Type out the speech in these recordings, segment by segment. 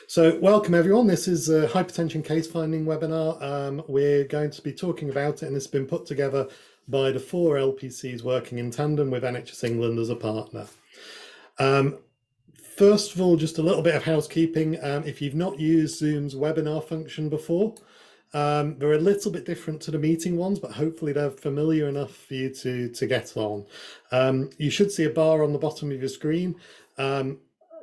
So welcome everyone, this is a hypertension case finding webinar. We're going to be talking about it, and it's been put together by the 4 LPCs working in tandem with NHS England as a partner. First of all, just a little bit of housekeeping. If you've not used Zoom's webinar function before, they're a little bit different to the meeting ones, but hopefully they're familiar enough for you to get on. You should see a bar on the bottom of your screen.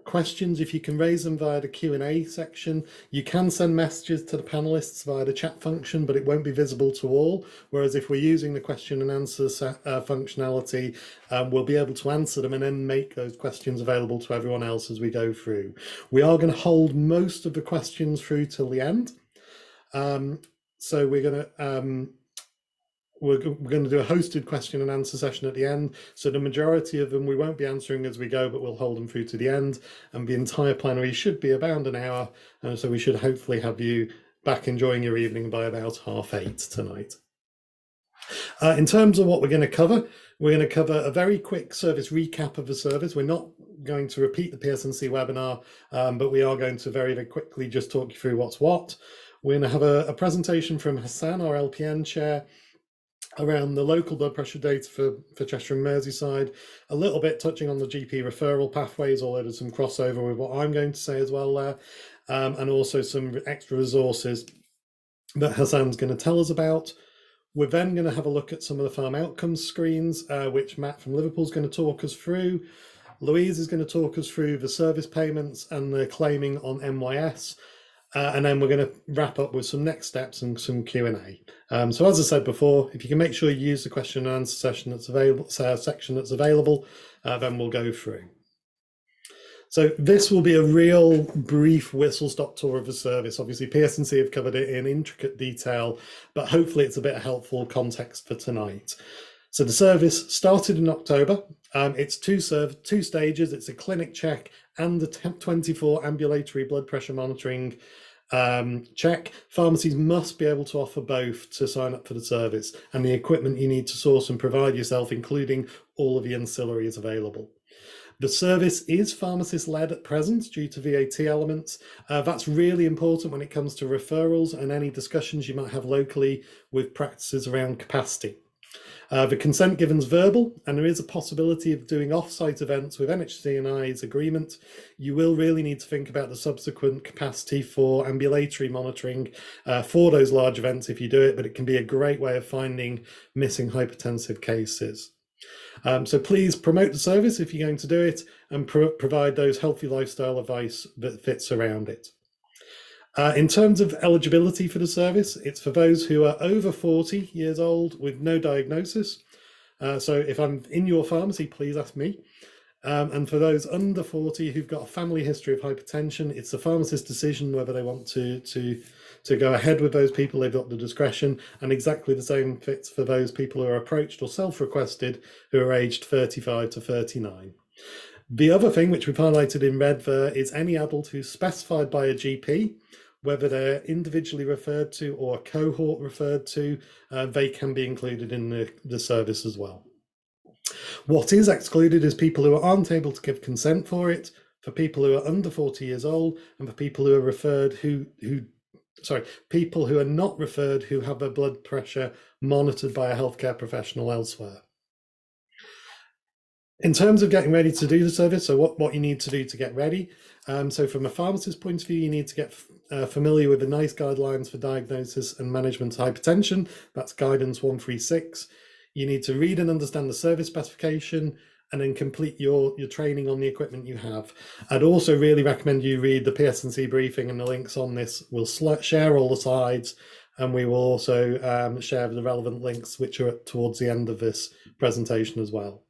Questions, if you can raise them via the Q&A section. You can send messages to the panelists via the chat function, but it won't be visible to all. Whereas if we're using the question and answer functionality, we'll be able to answer them and then make those questions available to everyone else as we go through. We are going to hold most of the questions through till the end. So we're going to do a hosted question and answer session at the end. So the majority of them we won't be answering as we go, but we'll hold them through to the end. And the entire plenary should be about an hour. So we should hopefully have you back enjoying your evening by about 8:30 tonight. In terms of what we're going to cover a very quick service recap of the service. We're not going to repeat the PSNC webinar, but we are going to very, very quickly just talk you through what's what. We're going to have a presentation from Hassan, our LPN chair, around the local blood pressure data for Cheshire Merseyside, a little bit touching on the GP referral pathways, although there's some crossover with what I'm going to say as well there, and also some extra resources that Hassan's going to tell us about. We're then going to have a look at some of the farm outcomes screens, which Matt from Liverpool is going to talk us through. Louise is going to talk us through the service payments and the claiming on NYS. And then we're going to wrap up with some next steps and some Q&A. So as I said before, if you can make sure you use the question and answer session that's available, section that's available, then we'll go through. So this will be a real brief whistle-stop tour of the service. Obviously, PSNC have covered it in intricate detail, but hopefully it's a bit of helpful context for tonight. So the service started in October. It's two stages. It's a clinic check and a 24 ambulatory blood pressure monitoring check. Pharmacies must be able to offer both to sign up for the service, and the equipment you need to source and provide yourself, including all of the ancillaries available. The service is pharmacist-led at present due to VAT elements. That's really important when it comes to referrals and any discussions you might have locally with practices around capacity. The consent given is verbal, and there is a possibility of doing off-site events with NHS-I's agreement. You will really need to think about the subsequent capacity for ambulatory monitoring for those large events if you do it, but it can be a great way of finding missing hypertensive cases. So please promote the service if you're going to do it, and provide those healthy lifestyle advice that fits around it. In terms of eligibility for the service, it's for those who are over 40 years old with no diagnosis. So if I'm in your pharmacy, please ask me. And for those under 40 who've got a family history of hypertension, it's the pharmacist's decision whether they want to go ahead with those people. They've got the discretion, and exactly the same fits for those people who are approached or self-requested who are aged 35 to 39. The other thing which we've highlighted in red there is any adult who's specified by a GP, whether they're individually referred to or a cohort referred to, they can be included in the service as well. What is excluded is people who aren't able to give consent for it, for people who are under 40 years old, and for people who are referred people who are not referred who have their blood pressure monitored by a healthcare professional elsewhere. In terms of getting ready to do the service, so what you need to do to get ready. So from a pharmacist's point of view, you need to get familiar with the NICE guidelines for diagnosis and management of hypertension. That's guidance 136. You need to read and understand the service specification, and then complete your training on the equipment you have. I'd also really recommend you read the PSNC briefing, and the links on this. We'll share all the slides, and we will also share the relevant links which are towards the end of this presentation as well.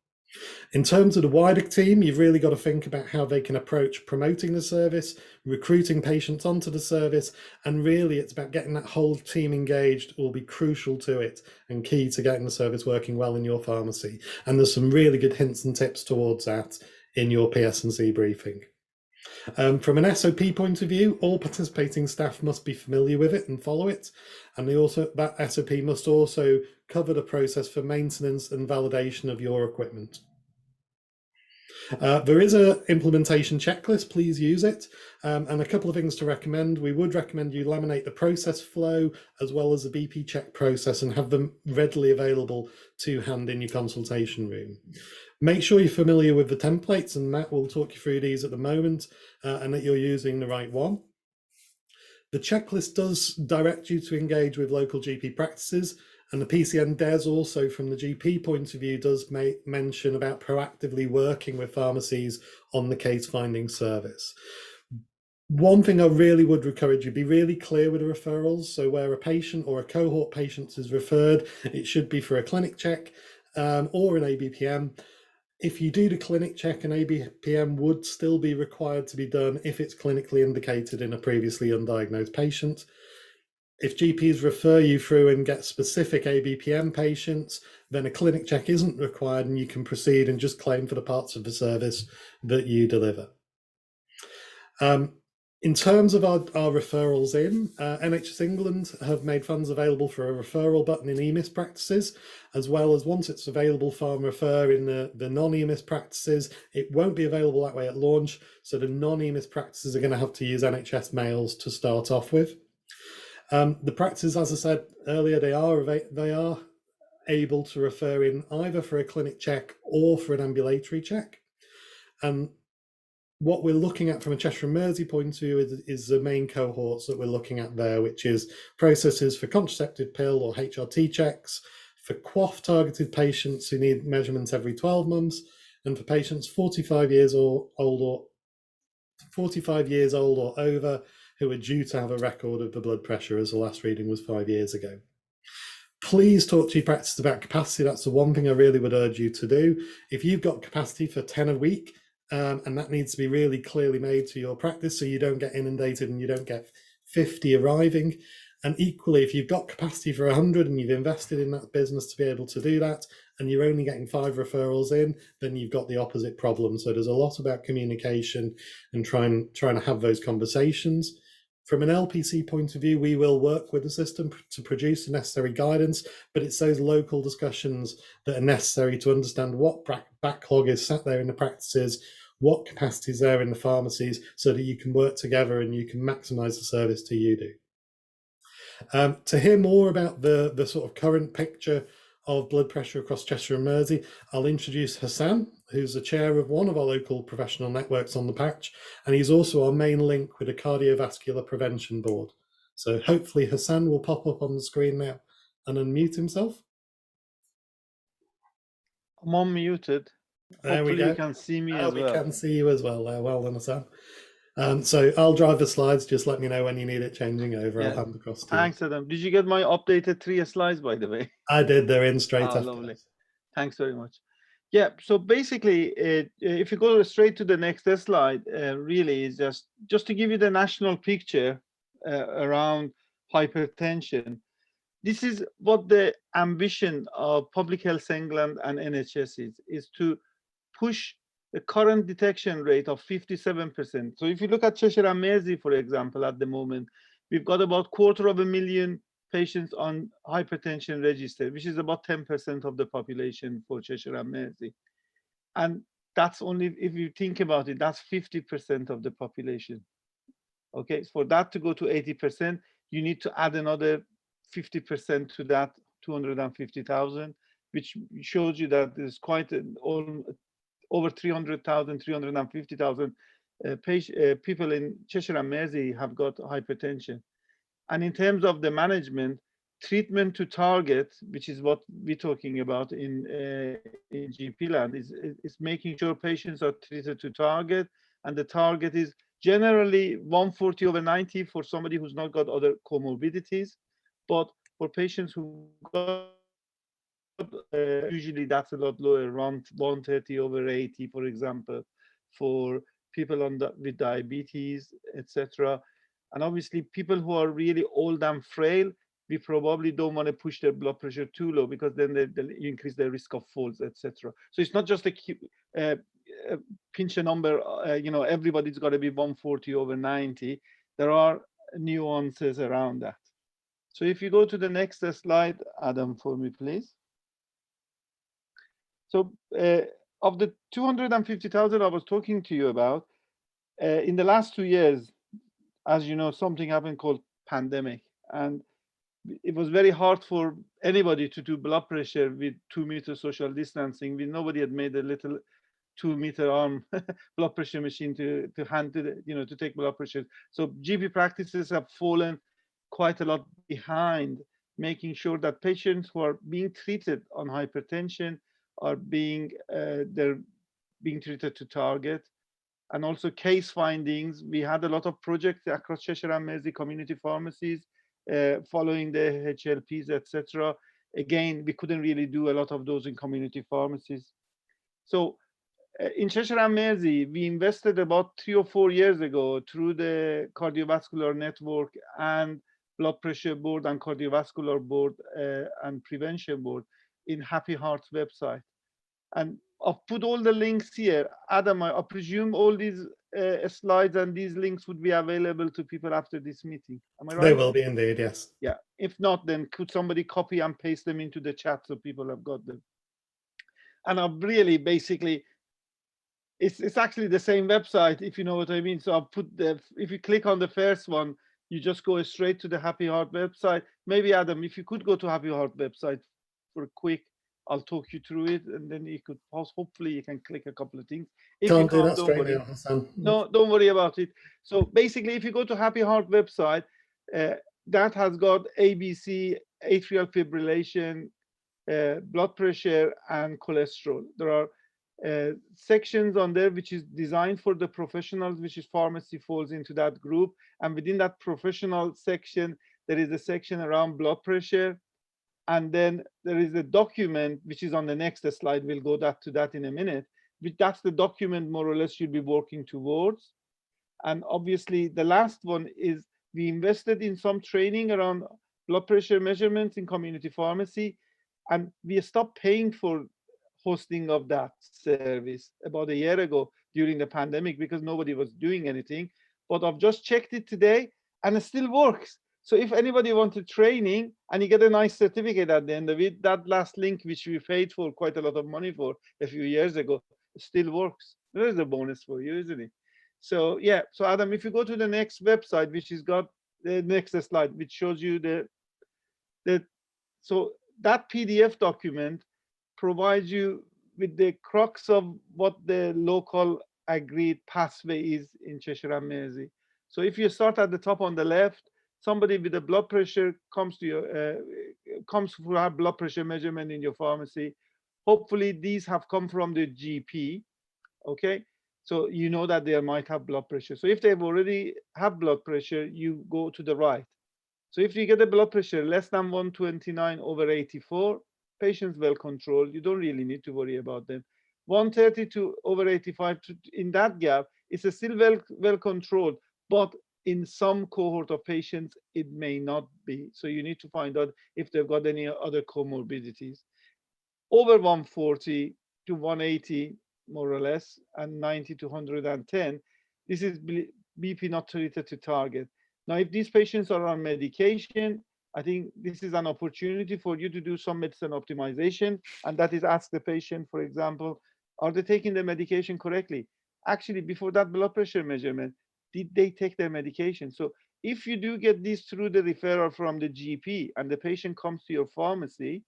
In terms of the wider team, you've really got to think about how they can approach promoting the service, recruiting patients onto the service, and really it's about getting that whole team engaged will be crucial to it and key to getting the service working well in your pharmacy. And there's some really good hints and tips towards that in your PSNC briefing. From an SOP point of view, all participating staff must be familiar with it and follow it. And that SOP must also cover the process for maintenance and validation of your equipment. There is an implementation checklist, please use it. And a couple of things to recommend. We would recommend you laminate the process flow as well as the BP check process and have them readily available to hand in your consultation room. Make sure you're familiar with the templates, and Matt will talk you through these at the moment, and that you're using the right one. The checklist does direct you to engage with local GP practices, and the PCN DES also, from the GP point of view, does mention about proactively working with pharmacies on the case finding service. One thing I really would encourage you, be really clear with the referrals. So where a patient or a cohort patient is referred, it should be for a clinic check or an ABPM. If you do the clinic check, an ABPM would still be required to be done if it's clinically indicated in a previously undiagnosed patient. If GPs refer you through and get specific ABPM patients, then a clinic check isn't required and you can proceed and just claim for the parts of the service that you deliver. In terms of our referrals in, NHS England have made funds available for a referral button in EMIS practices, as well as once it's available, farm refer in the non-EMIS practices. It won't be available that way at launch, so the non-EMIS practices are going to have to use NHS mails to start off with. The practices, as I said earlier, they are able to refer in either for a clinic check or for an ambulatory check. And what we're looking at from a Cheshire Mersey point of view is the main cohorts that we're looking at there, which is processes for contraceptive pill or HRT checks, for QOF targeted patients who need measurements every 12 months, and for patients 45 years old or over who are due to have a record of the blood pressure, as the last reading was 5 years ago. Please talk to your practice about capacity. That's the one thing I really would urge you to do. If you've got capacity for 10 a week, and that needs to be really clearly made to your practice so you don't get inundated and you don't get 50 arriving. And equally, if you've got capacity for 100 and you've invested in that business to be able to do that, and you're only getting 5 referrals in, then you've got the opposite problem. So there's a lot about communication and trying to have those conversations. From an LPC point of view, we will work with the system to produce the necessary guidance, but it's those local discussions that are necessary to understand what backlog is sat there in the practices, what capacity is there in the pharmacies, so that you can work together and you can maximise the service to you do. To hear more about the sort of current picture of blood pressure across Cheshire and Mersey, I'll introduce Hassan, who's the chair of one of our local professional networks on the patch, and he's also our main link with a cardiovascular prevention board. So hopefully Hassan will pop up on the screen now and unmute himself. I'm unmuted. There Hopefully we go. you can see me as well. We can see you as well there. Well done, Hassan. So I'll drive the slides. Just let me know when you need it changing over. Yeah. I'll hand across to you. Thanks, Adam. Did you get my updated 3 slides, by the way? I did. They're in straight after. Lovely. This. Thanks very much. Yeah, so basically, if you go straight to the next slide, really is just to give you the national picture around hypertension. This is what the ambition of Public Health England and NHS is to push the current detection rate of 57%. So if you look at Cheshire and Mersey, for example, at the moment, we've got about 250,000 patients on hypertension register, which is about 10% of the population for Cheshire and Mersey. And that's only, if you think about it, that's 50% of the population. Okay, for that to go to 80%, you need to add another 50% to that 250,000, which shows you that there's quite over 300,000, 350,000 people in Cheshire and Mersey have got hypertension. And in terms of the management, treatment to target, which is what we're talking about in GP land, is making sure patients are treated to target, and the target is generally 140/90 for somebody who's not got other comorbidities, but for patients who got usually that's a lot lower, around 130/80, for example, for people with diabetes, etc. And obviously, people who are really old and frail, we probably don't want to push their blood pressure too low, because then they increase the risk of falls, etc. So it's not just a pinch a number, everybody's got to be 140/90. There are nuances around that. So if you go to the next slide, Adam, for me, please. So of the 250,000 I was talking to you about, in the last 2 years, as you know, something happened called pandemic, and it was very hard for anybody to do blood pressure with 2 meter social distancing. Nobody had made a little 2 meter arm blood pressure machine to hand to to take blood pressure. So GP practices have fallen quite a lot behind, making sure that patients who are being treated on hypertension are they're being treated to target. And also case findings. We had a lot of projects across Cheshire and Mersey community pharmacies following the HLPs, etc. Again, we couldn't really do a lot of those in community pharmacies. So in Cheshire and Mersey, we invested about 3 or 4 years ago through the cardiovascular network and blood pressure board and cardiovascular board and prevention board in Happy Hearts website. And I've put all the links here. Adam, I presume all these slides and these links would be available to people after this meeting. Am I right? They will be indeed, yes. Yeah. If not, then could somebody copy and paste them into the chat so people have got them? And I've really basically, it's actually the same website, if you know what I mean. So I'll put if you click on the first one, you just go straight to the Happy Heart website. Maybe Adam, if you could go to Happy Heart website for a quick, I'll talk you through it, and then you could pause. Hopefully you can click a couple of things. If Can't you do that don't straight worry. now, Hassan. No, don't worry about it. So basically, if you go to Happy Heart website, that has got ABC, atrial fibrillation, blood pressure, and cholesterol. There are sections on there which is designed for the professionals, which is pharmacy falls into that group. And within that professional section, there is a section around blood pressure. And then there is a document, which is on the next slide. We'll go to that in a minute. That's the document more or less you'll be working towards. And obviously the last one is we invested in some training around blood pressure measurements in community pharmacy. And we stopped paying for hosting of that service about a year ago during the pandemic because nobody was doing anything. But I've just checked it today and it still works. So if anybody wanted training and you get a nice certificate at the end of it, that last link, which we paid for quite a lot of money for a few years ago, still works. There is a bonus for you, isn't it? So yeah, so Adam, if you go to the next website, which has got the next slide, which shows you so that PDF document provides you with the crux of what the local agreed pathway is in Cheshire and Mersey. So if you start at the top on the left, somebody with a blood pressure comes to your comes for a blood pressure measurement in your pharmacy. Hopefully these have come from the GP, okay? So you know that they might have blood pressure. So if they've already have blood pressure, you go to the right. So if you get a blood pressure less than 129/84, patients well controlled, you don't really need to worry about them. 132/85, in that gap, it's still well controlled, but in some cohort of patients, it may not be. So you need to find out if they've got any other comorbidities. Over 140 to 180, more or less, and 90 to 110, this is BP not treated to target. Now, if these patients are on medication, I think this is an opportunity for you to do some medicine optimization, and that is ask the patient, for example, are they taking the medication correctly? Actually, before that blood pressure measurement, did they take their medication? So if you do get this through the referral from the GP and the patient comes to your pharmacy,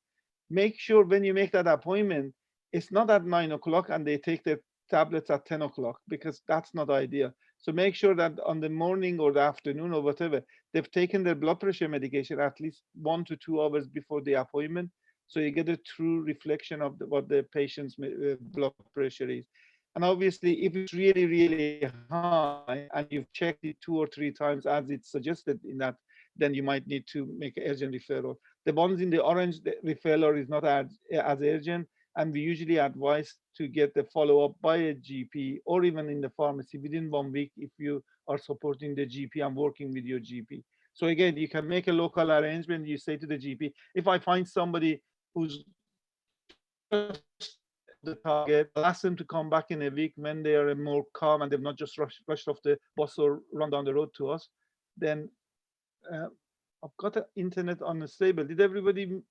make sure when you make that appointment, it's not at 9 o'clock and they take their tablets at 10 o'clock, because that's not ideal. So make sure that on the morning or the afternoon or whatever, they've taken their blood pressure medication at least 1 to 2 hours before the appointment. So you get a true reflection of what the patient's blood pressure is. And obviously, if it's really, really high and you've checked it 2 or 3 times as it's suggested in that, then you might need to make an urgent referral. The ones in the orange, the referral is not as urgent, and we usually advise to get the follow-up by a GP or even in the pharmacy within 1 week if you are supporting the GP and working with your GP. So again, you can make a local arrangement. You say to the GP, if I find somebody who's the target, I'll ask them to come back in a week when they are more calm and they've not just rushed off the bus or run down the road to us. Then I've got the internet unstable. Did everybody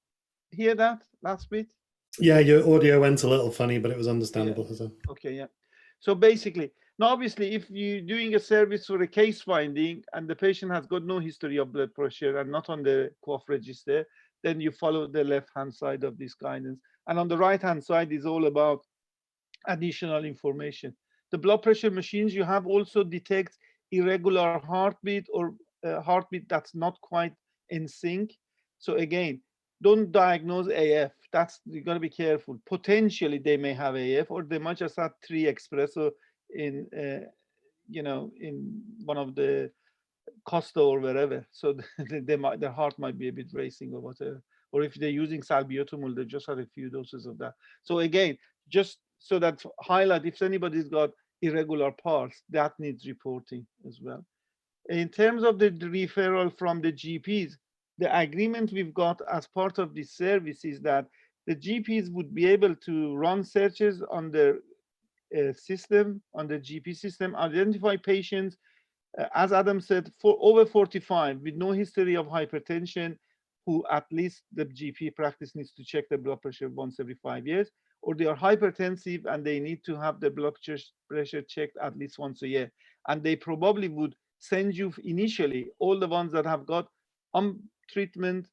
hear that last bit? Yeah, your audio went a little funny, but it was Yeah. understandable. So. Okay, yeah. So basically, now obviously, if you're doing a service for a case finding and the patient has got no history of blood pressure and not on the cough register, then you follow the left-hand side of this guidance. And on the right-hand side is all about additional information. The blood pressure machines you have also detect irregular heartbeat or heartbeat that's not quite in sync. So again, don't diagnose AF. That's, you got to be careful. Potentially they may have AF, or they might just have 3 espresso in in one of the Costa or wherever. So their heart might be a bit racing or whatever. Or if they're using salbutamol, they just had a few doses of that. So again, just so that highlight, if anybody's got irregular pulse, that needs reporting as well. In terms of the referral from the GPs, the agreement we've got as part of this service is that the GPs would be able to run searches on the system, on the GP system, identify patients, as Adam said, for over 45 with no history of hypertension, who at least the GP practice needs to check their blood pressure once every 5 years, or they are hypertensive and they need to have their blood pressure checked at least once a year. And they probably would send you initially all the ones that have got treatment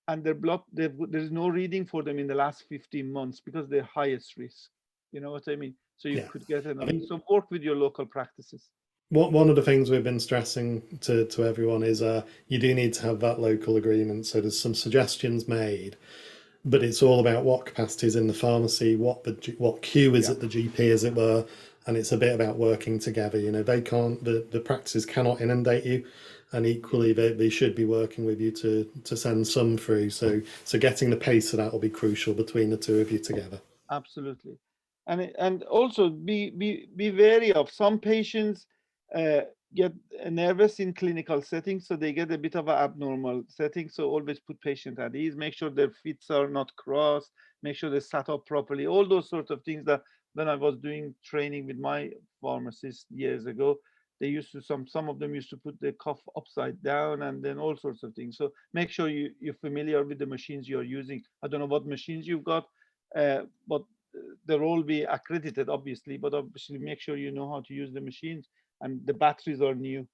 and their blood, there's no reading for them in the last 15 months because they're highest risk. You know what I mean? So you could get another. So work with your local practices. One of the things we've been stressing to everyone is you do need to have that local agreement. So there's some suggestions made, but it's all about what capacity is in the pharmacy, what queue is at the GP, as it were, and it's a bit about working together. You know, they can't, the practices cannot inundate you, and equally they should be working with you to send some through. So getting the pace of that will be crucial between the two of you together. Absolutely, and also be wary of some patients get nervous in clinical settings, so they get a bit of an abnormal setting. So always put patient at ease. Make sure their feet are not crossed. Make sure they're sat up properly. All those sorts of things that when I was doing training with my pharmacist years ago, they used to some of them used to put the cuff upside down and then all sorts of things. So make sure you're familiar with the machines you're using. I don't know what machines you've got, but they'll all be accredited, obviously, but obviously make sure you know how to use the machines, and the batteries are new.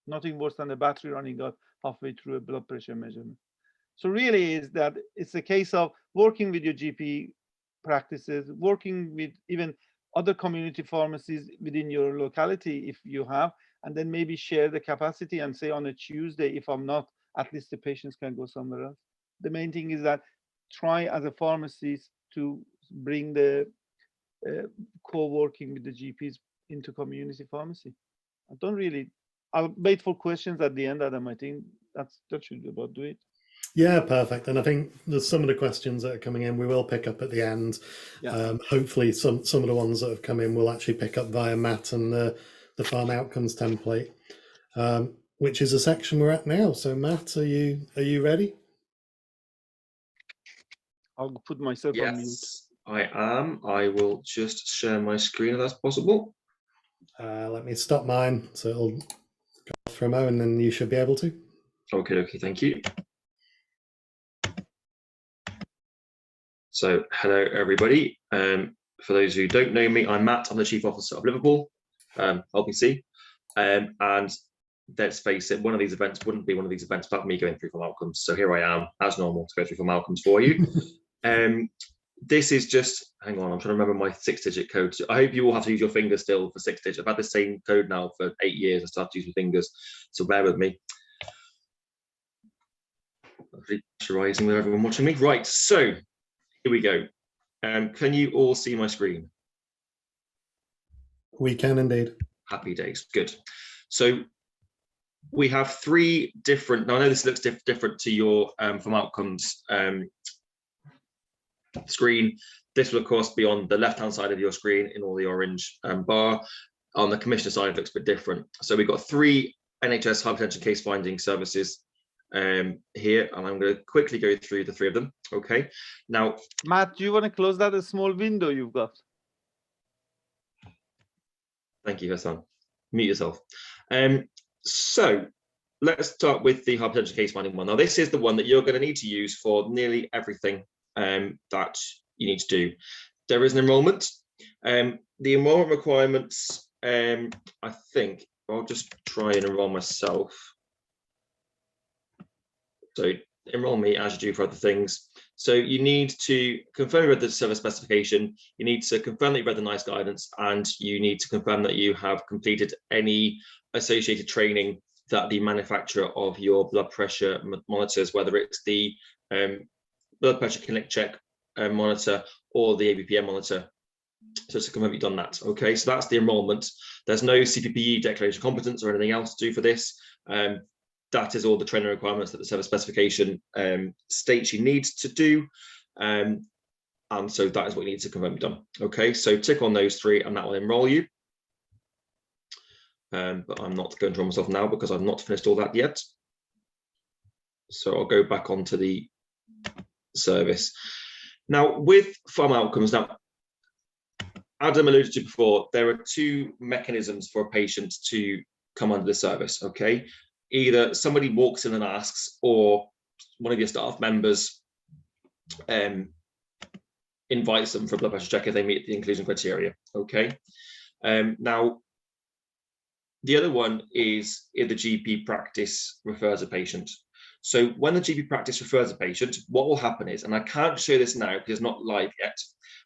Nothing worse than the battery running out halfway through a blood pressure measurement. So really is that it's a case of working with your GP practices, working with even other community pharmacies within your locality if you have, and then maybe share the capacity and say on a Tuesday, if I'm not, at least the patients can go somewhere else. The main thing is that try as a pharmacist to bring the co-working with the GPs into community pharmacy. I'll wait for questions at the end, Adam. I think that should be about do it. Yeah, perfect. And I think there's some of the questions that are coming in we will pick up at the end. Yeah. Hopefully some of the ones that have come in we'll actually pick up via Matt and the farm outcomes template, which is a section we're at now. So Matt, are you ready? I'll put myself on mute. Yes, I am. I will just share my screen if that's possible. Let me stop mine so it'll go off for a moment and then you should be able to. Okay, thank you. So hello everybody. For those who don't know me, I'm Matt. I'm the Chief Officer of Liverpool, LPC. And let's face it, one of these events wouldn't be one of these events without me going through farm outcomes. So here I am, as normal, to go through farm outcomes for you. This is just, hang on, I'm trying to remember my 6-digit code. I hope you all have to use your fingers still for 6 digits. I've had the same code now for 8 years. I still have to use my fingers, so bear with me. Pressurizing with everyone watching me. Right, so here we go. Can you all see my screen? We can indeed. Happy days, good. So we have 3 different, now I know this looks different to your farm outcomes screen. This will of course be on the left hand side of your screen in all the orange bar. On the commissioner side it looks a bit different. So we've got 3 NHS hypertension case finding services here, and I'm going to quickly go through the 3 of them. Okay, now Matt, do you want to close that small window you've got? Thank you, Hassan. Mute yourself. So let's start with the hypertension case finding one. Now this is the one that you're going to need to use for nearly everything that you need to do. There is an enrolment. The enrolment requirements, I think, I'll just try and enroll myself. So enroll me as you do for other things. So you need to confirm you read the service specification, you need to confirm that you read the NICE guidance, and you need to confirm that you have completed any associated training that the manufacturer of your blood pressure monitors, whether it's the blood pressure clinic check monitor or the ABPM monitor. So to confirm you've done that. Okay, so that's the enrolment. There's no CPPE declaration of competence or anything else to do for this. That is all the training requirements that the service specification states you need to do. And so that is what you need to confirm you've done. Okay, so tick on those 3 and that will enroll you. But I'm not going to enroll myself now because I've not finished all that yet. So I'll go back onto the service. Now with farm outcomes, now Adam alluded to before, there are 2 mechanisms for a patient to come under the service, okay? Either somebody walks in and asks, or one of your staff members invites them for a blood pressure check if they meet the inclusion criteria, okay? Now, the other one is if the GP practice refers a patient. So when the GP practice refers a patient, what will happen is, and I can't show this now because it's not live yet,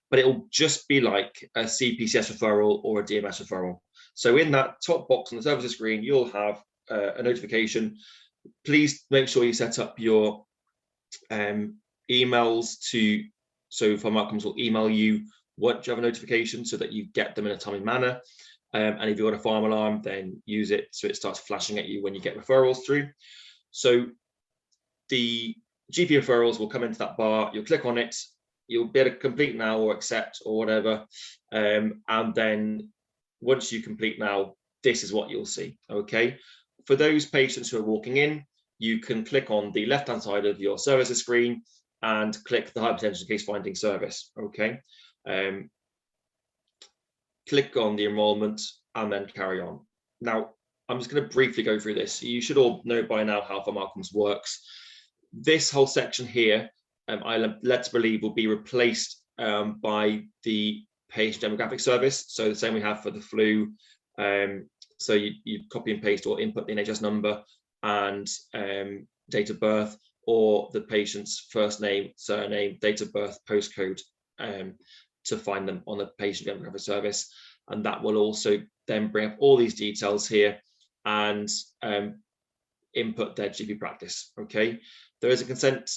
but it will just be like a CPCS referral or a DMS referral. So in that top box on the services screen, you'll have a notification. Please make sure you set up your emails so Farm Outcomes will email you once you have a notification so that you get them in a timely manner. And if you've got a farm alarm, then use it so it starts flashing at you when you get referrals through. So the GP referrals will come into that bar, you'll click on it, you'll be able to complete now or accept or whatever. And then once you complete now, this is what you'll see, okay? For those patients who are walking in, you can click on the left-hand side of your services screen and click the Hypertension Case Finding Service, okay? Click on the enrolment and then carry on. Now, I'm just going to briefly go through this. You should all know by now how Farm Outcomes works. This whole section here, I'm led to believe will be replaced by the patient demographic service. So the same we have for the flu. So you copy and paste or input the NHS number and date of birth, or the patient's first name, surname, date of birth, postcode to find them on the patient demographic service. And that will also then bring up all these details here and input their GP practice, okay? There is a consent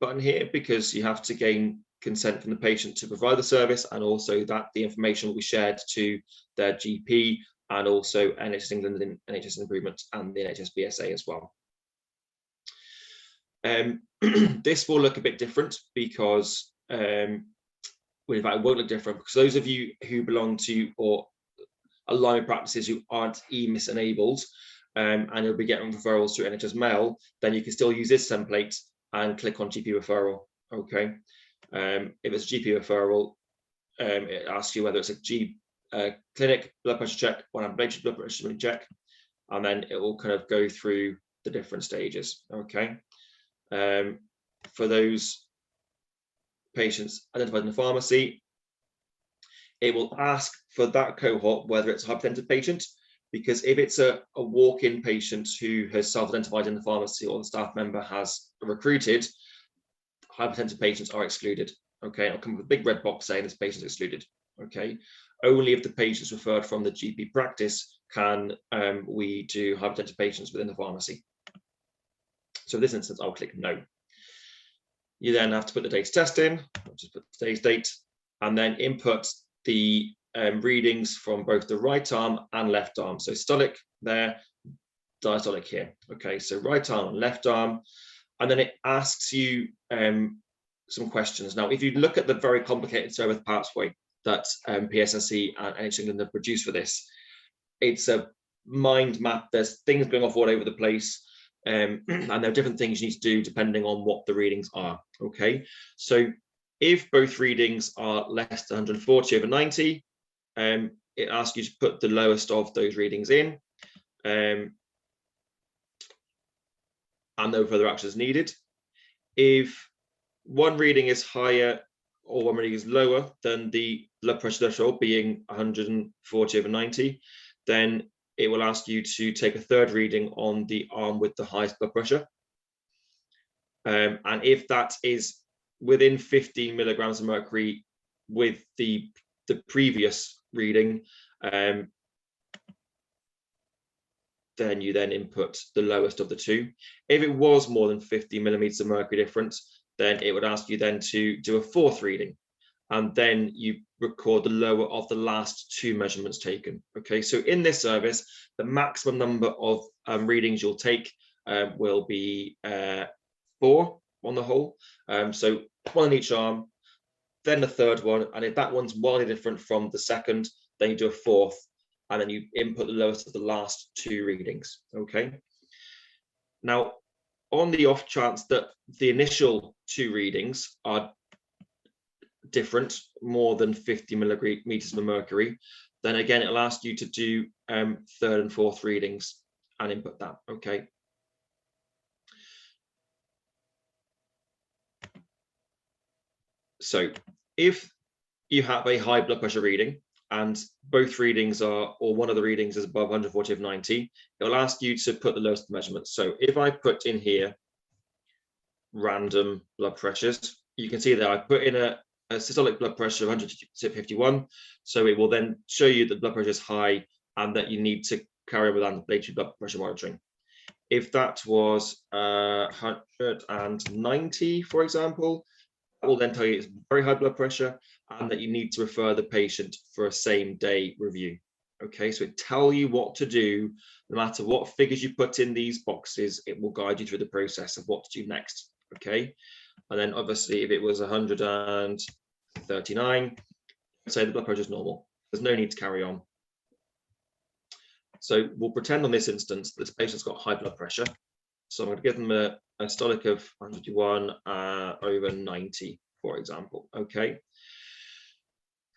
button here because you have to gain consent from the patient to provide the service, and also that the information will be shared to their GP and also NHS England and NHS Improvement and the NHS BSA as well. This will look a bit different because, well, in fact, it won't look different because those of you who belong to or align with practices who aren't EMIS enabled, and you'll be getting referrals through NHS Mail, then you can still use this template and click on GP referral, okay? If it's a GP referral, it asks you whether it's a clinic blood pressure check or an ambulatory blood pressure check, and then it will kind of go through the different stages, okay? For those patients identified in the pharmacy, it will ask for that cohort whether it's a hypertensive patient, because if it's a walk-in patient who has self-identified in the pharmacy or the staff member has recruited, hypertensive patients are excluded, okay? It'll come with a big red box saying this patient is excluded, okay? Only if the patient's referred from the GP practice can we do hypertensive patients within the pharmacy. So in this instance, I'll click no. You then have to put the date of test in, I'll just put today's date, and then input the readings from both the right arm and left arm. So systolic there, diastolic here. Okay, so right arm and left arm, and then it asks you some questions. Now, if you look at the very complicated service pathway that PSNC and NHS England have produced for this, it's a mind map. There's things going off all over the place. And there are different things you need to do depending on what the readings are, okay? So if both readings are less than 140 over 90, it asks you to put the lowest of those readings in, and no further action is needed. If one reading is higher or one reading is lower than the blood pressure threshold, being 140/90, then it will ask you to take a third reading on the arm with the highest blood pressure. And if that is within 15 milligrams of mercury with the previous reading, then you then input the lowest of the two. If it was more than 50 millimeters of mercury difference, then it would ask you then to do a fourth reading, and then you record the lower of the last two measurements taken. Okay, so in this service, the maximum number of readings you'll take will be 4 on the whole. So one on each arm, then the third one, and if that one's wildly different from the second, then you do a fourth, and then you input the lowest of the last two readings. Okay. Now, on the off chance that the initial two readings are different, more than 50 millimeters of mercury, then again it'll ask you to do third and fourth readings and input that. Okay. So if you have a high blood pressure reading and both readings are, or one of the readings is above 140/90, it'll ask you to put the lowest measurements. So if I put in here random blood pressures, you can see that I put in a systolic blood pressure of 100/51. So it will then show you that blood pressure is high and that you need to carry on with ambulatory blood pressure monitoring. If that was 190, for example, that will then tell you it's very high blood pressure and that you need to refer the patient for a same day review. Okay, so it tells you what to do. No matter what figures you put in these boxes, it will guide you through the process of what to do next. Okay, and then obviously if it was 139, say the blood pressure is normal. There's no need to carry on. So we'll pretend on this instance that this patient's got high blood pressure. So I'm going to give them a systolic of 101/90, for example. Okay.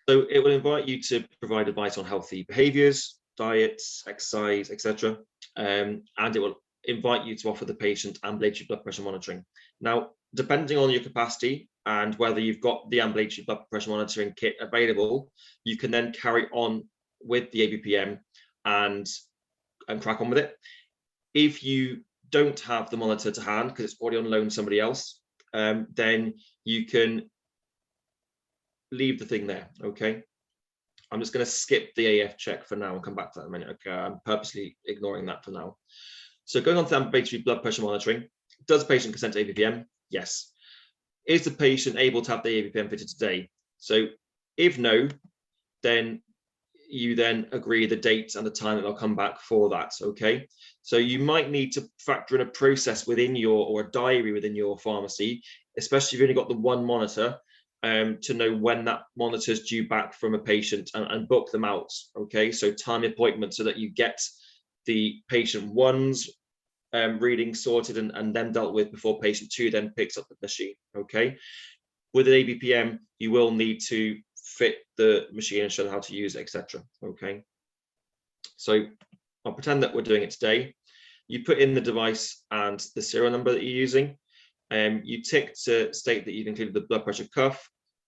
So it will invite you to provide advice on healthy behaviors, diets, exercise, etc. And it will invite you to offer the patient ambulatory blood pressure monitoring. Now, depending on your capacity and whether you've got the ambulatory blood pressure monitoring kit available, you can then carry on with the ABPM and crack on with it. If you don't have the monitor to hand because it's already on loan to somebody else, then you can leave the thing there. Okay, I'm just going to skip the AF check for now and come back to that in a minute. Okay, I'm purposely ignoring that for now. So going on to ambulatory blood pressure monitoring, does the patient consent to ABPM? Yes. Is the patient able to have the ABPM fitted today? So if no, then you then agree the date and the time that they'll come back for that. Okay, so you might need to factor in a process within your, or a diary within your pharmacy, especially if you've only got the one monitor, to know when that monitor is due back from a patient and book them out. Okay, so time appointment so that you get the patient one's reading sorted and then dealt with before patient two then picks up the machine. Okay, with an ABPM, you will need to fit the machine and show them how to use it, etc. Okay, so I'll pretend that we're doing it today. You put in the device and the serial number that you're using. You tick to state that you've included the blood pressure cuff,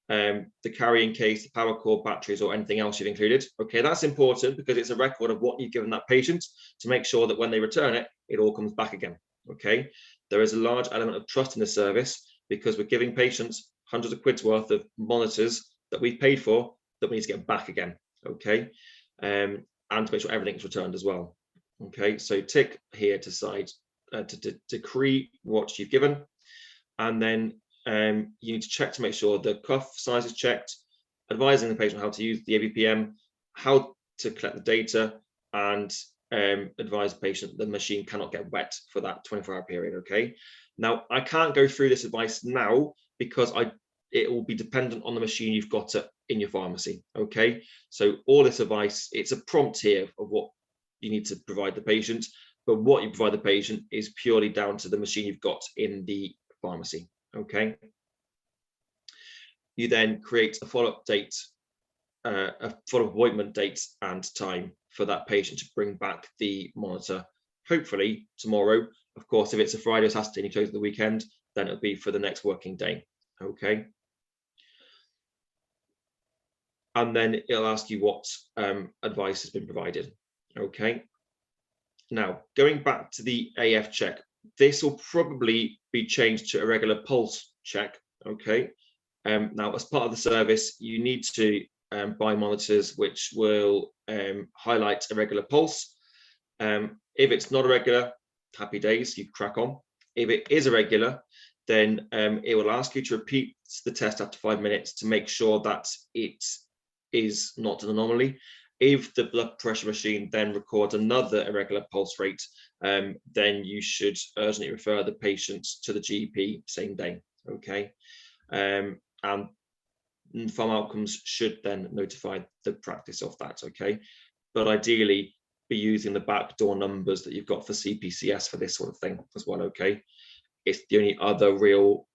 the carrying case, the power cord, batteries, or anything else you've included. Okay, that's important because it's a record of what you've given that patient to make sure that when they return it, it all comes back again. Okay, there is a large element of trust in the service because we're giving patients hundreds of quid's worth of monitors that we've paid for that we need to get back again. Okay, and to make sure everything's returned as well. Okay, so tick here to decide to decree what you've given, and then you need to check to make sure the cuff size is checked, advising the patient how to use the ABPM, how to collect the data, and advise the patient the machine cannot get wet for that 24-hour period. Okay, now I can't go through this advice now because it will be dependent on the machine you've got in your pharmacy. Okay, so all this advice, it's a prompt here of what you need to provide the patient, but what you provide the patient is purely down to the machine you've got in the pharmacy. Okay, you then create a follow-up date, a follow-up appointment date and time for that patient to bring back the monitor, hopefully tomorrow. Of course, if it's a Friday or Saturday and you close the weekend, then it'll be for the next working day. Okay, and then it'll ask you what advice has been provided. Okay. Now, going back to the AF check, this will probably be changed to a regular pulse check. Okay. Now, as part of the service, you need to buy monitors which will highlight a regular pulse. If it's not a regular, happy days, you crack on. If it is a regular, then it will ask you to repeat the test after 5 minutes to make sure that it is not an anomaly. If the blood pressure machine then records another irregular pulse rate, then you should urgently refer the patient to the GP same day. Okay. And Farm Outcomes should then notify the practice of that. Okay. But ideally, be using the backdoor numbers that you've got for CPCS for this sort of thing as well. Okay. It's the only other real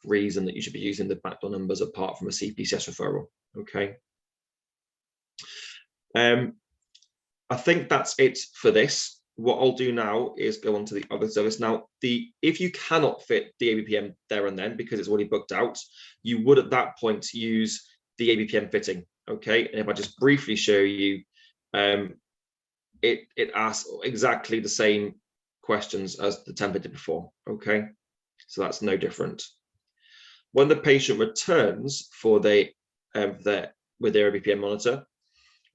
reason that you should be using the backdoor numbers apart from a CPCS referral. Okay. I think that's it for this. What I'll do now is go on to the other service. Now, if you cannot fit the ABPM there and then because it's already booked out, you would at that point use the ABPM fitting. Okay, and if I just briefly show you, it asks exactly the same questions as the template did before. Okay, so that's no different. When the patient returns for with their ABPM monitor,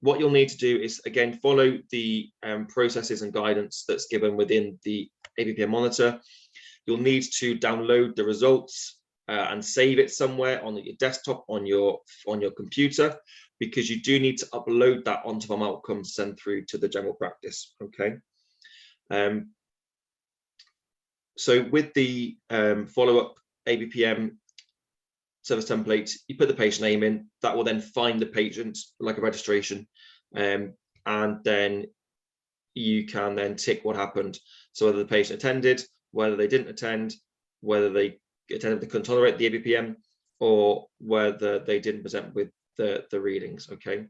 what you'll need to do is, again, follow the processes and guidance that's given within the ABPM monitor. You'll need to download the results and save it somewhere on your desktop, on your computer, because you do need to upload that onto Farm Outcomes, send through to the general practice. Okay. So with the follow-up ABPM service template, you put the patient name in, that will then find the patient like a registration, and then you can then tick what happened. So whether the patient attended, whether they didn't attend, whether they attended, they couldn't tolerate the ABPM, or whether they didn't present with the readings. Okay,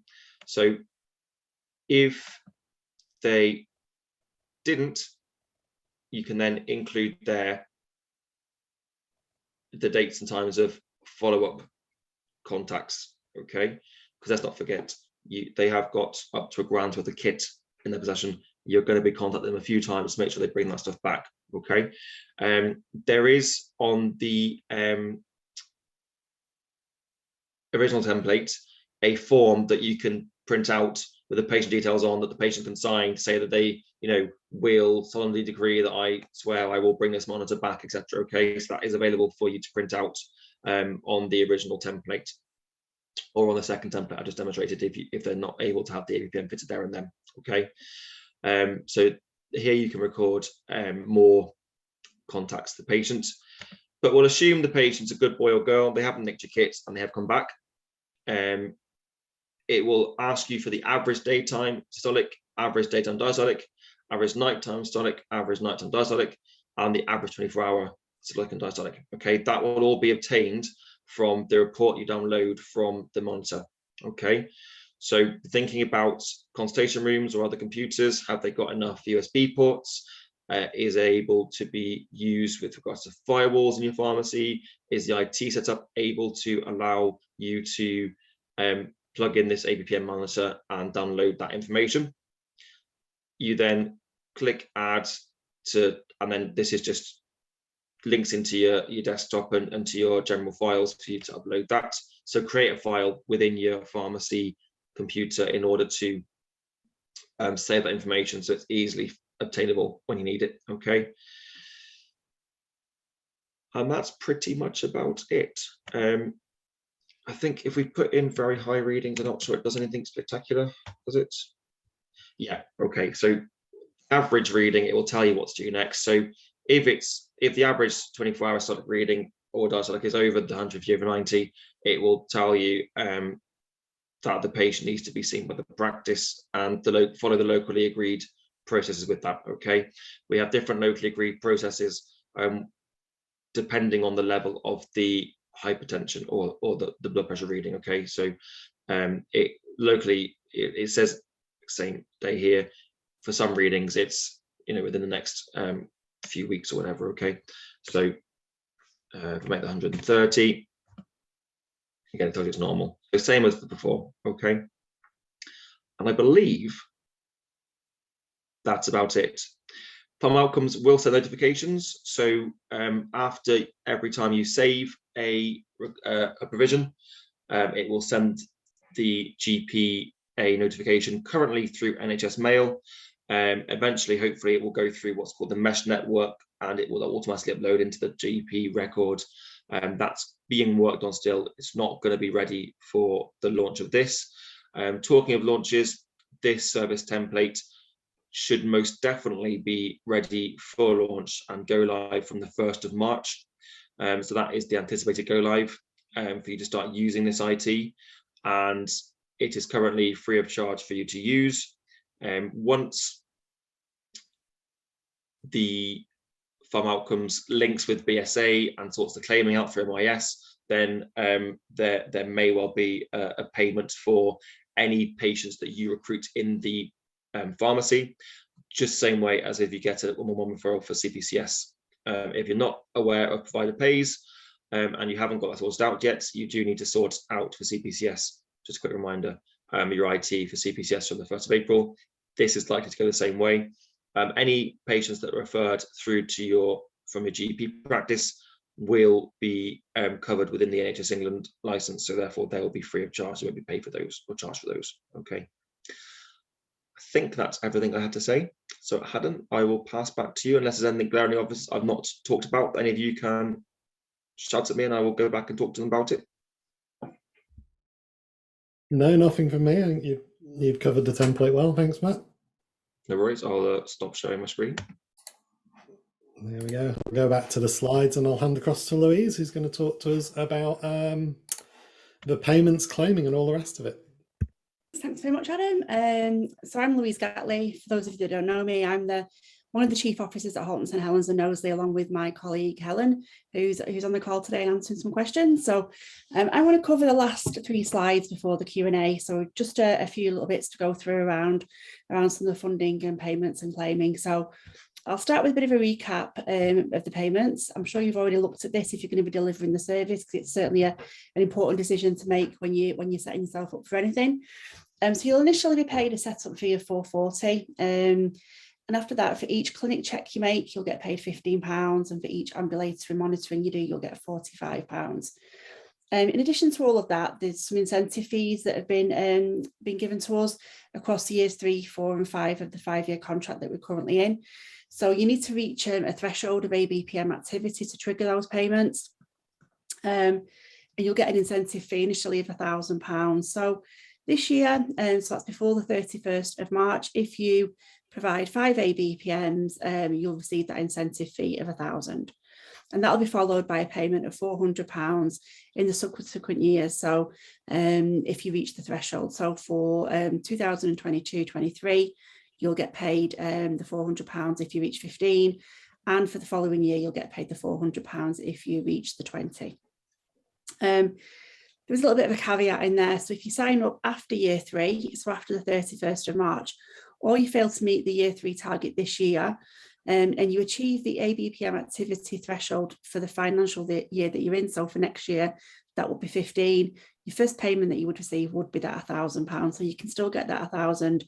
so if they didn't, you can then include there the dates and times of follow-up contacts. Okay, because let's not forget, they have got up to £1,000 worth of kit in their possession. You're going to be contacting them a few times to make sure they bring that stuff back. Okay, there is on the original template a form that you can print out with the patient details on, that the patient can sign to say that they, will solemnly decree that I swear I will bring this monitor back, etc. Okay, so that is available for you to print out on the original template, or on the second template I just demonstrated if they're not able to have the ABPM fitted there and then. Okay, so here you can record more contacts to the patient, but we'll assume the patient's a good boy or girl, they haven't nicked your kit and they have come back. It will ask you for the average daytime systolic, average daytime diastolic, average nighttime systolic, average nighttime diastolic, and the average 24-hour systolic and diastolic. Okay, that will all be obtained from the report you download from the monitor. Okay, so thinking about consultation rooms or other computers, have they got enough USB ports? Is able to be used with regards to firewalls in your pharmacy? Is the IT setup able to allow you to plug in this ABPM monitor and download that information? You then click add to, and then this is just links into your desktop and to your general files for you to upload that. So create a file within your pharmacy computer in order to save that information so it's easily obtainable when you need it. Okay, and that's pretty much about it. I think if we put in very high readings, I'm not sure it does anything spectacular, does it? Yeah, okay, so average reading, it will tell you what to do next. So if the average 24-hour systolic reading or diastolic is over the 150/90, it will tell you that the patient needs to be seen by the practice and follow the locally agreed processes with that. Okay, we have different locally agreed processes depending on the level of the hypertension or the blood pressure reading. Okay, so it locally it says same day here. For some readings it's within the next few weeks or whatever. Okay, so if we make the 130, Again, it tells you it's normal. The same as before, okay? And I believe that's about it. Farm Outcomes will send notifications. So after every time you save a provision, it will send the GP a notification, currently through NHS Mail. Eventually, hopefully, it will go through what's called the mesh network, and it will automatically upload into the GP record. That's being worked on still. It's not going to be ready for the launch of this. Talking of launches, this service template should most definitely be ready for launch and go live from the 1st of March. So that is the anticipated go live for you to start using this IT. And it is currently free of charge for you to use. Once the Farm Outcomes links with BSA and sorts the claiming out for MIS, then there may well be a payment for any patients that you recruit in the pharmacy, just same way as if you get a 111 referral for CPCS. If you're not aware of provider pays and you haven't got that sorted out yet, you do need to sort out for CPCS. Just a quick reminder, your IT for CPCS from the 1st of April. This is likely to go the same way. Any patients that are referred through to from your GP practice will be covered within the NHS England license, so therefore they will be free of charge. You won't be paid for those or charged for those. Okay. I think that's everything I had to say. So Haddon, I will pass back to you unless there's anything glaringly obvious I've not talked about. Any of you can shout at me and I will go back and talk to them about it. No, nothing from me. I think you've covered the template well. Thanks, Matt. No worries. I'll stop sharing my screen. There we go. I'll go back to the slides and I'll hand across to Louise, who's going to talk to us about the payments, claiming and all the rest of it. Thanks very much, Adam. So I'm Louise Gatley. For those of you that don't know me, I'm one of the chief officers at Halton St Helens and Knowsley, along with my colleague Helen, who's on the call today answering some questions. So I want to cover the last 3 slides before the Q&A. So just a few little bits to go through around some of the funding and payments and claiming. So I'll start with a bit of a recap of the payments. I'm sure you've already looked at this if you're going to be delivering the service, because it's certainly an important decision to make when you're setting yourself up for anything. So you'll initially be paid a setup fee of £440. And after that, for each clinic check you make, you'll get paid £15. And for each ambulatory monitoring you do, you'll get £45. In addition to all of that, there's some incentive fees that have been given to us across the years 3, 4 and 5 of the 5-year contract that we're currently in. So you need to reach a threshold of ABPM activity to trigger those payments. And you'll get an incentive fee initially of £1,000. So this year, so that's before the 31st of March, if you provide 5 ABPMs, you'll receive that incentive fee of £1,000. And that'll be followed by a payment of £400 in the subsequent years. So if you reach the threshold, so for 2022-23, you'll get paid the £400 if you reach 15. And for the following year, you'll get paid the £400 if you reach the 20. There's a little bit of a caveat in there. So if you sign up after year 3, so after the 31st of March, or you fail to meet the year 3 target this year, and you achieve the ABPM activity threshold for the financial year that you're in, so for next year, that would be 15. Your first payment that you would receive would be that £1,000. So you can still get that £1,000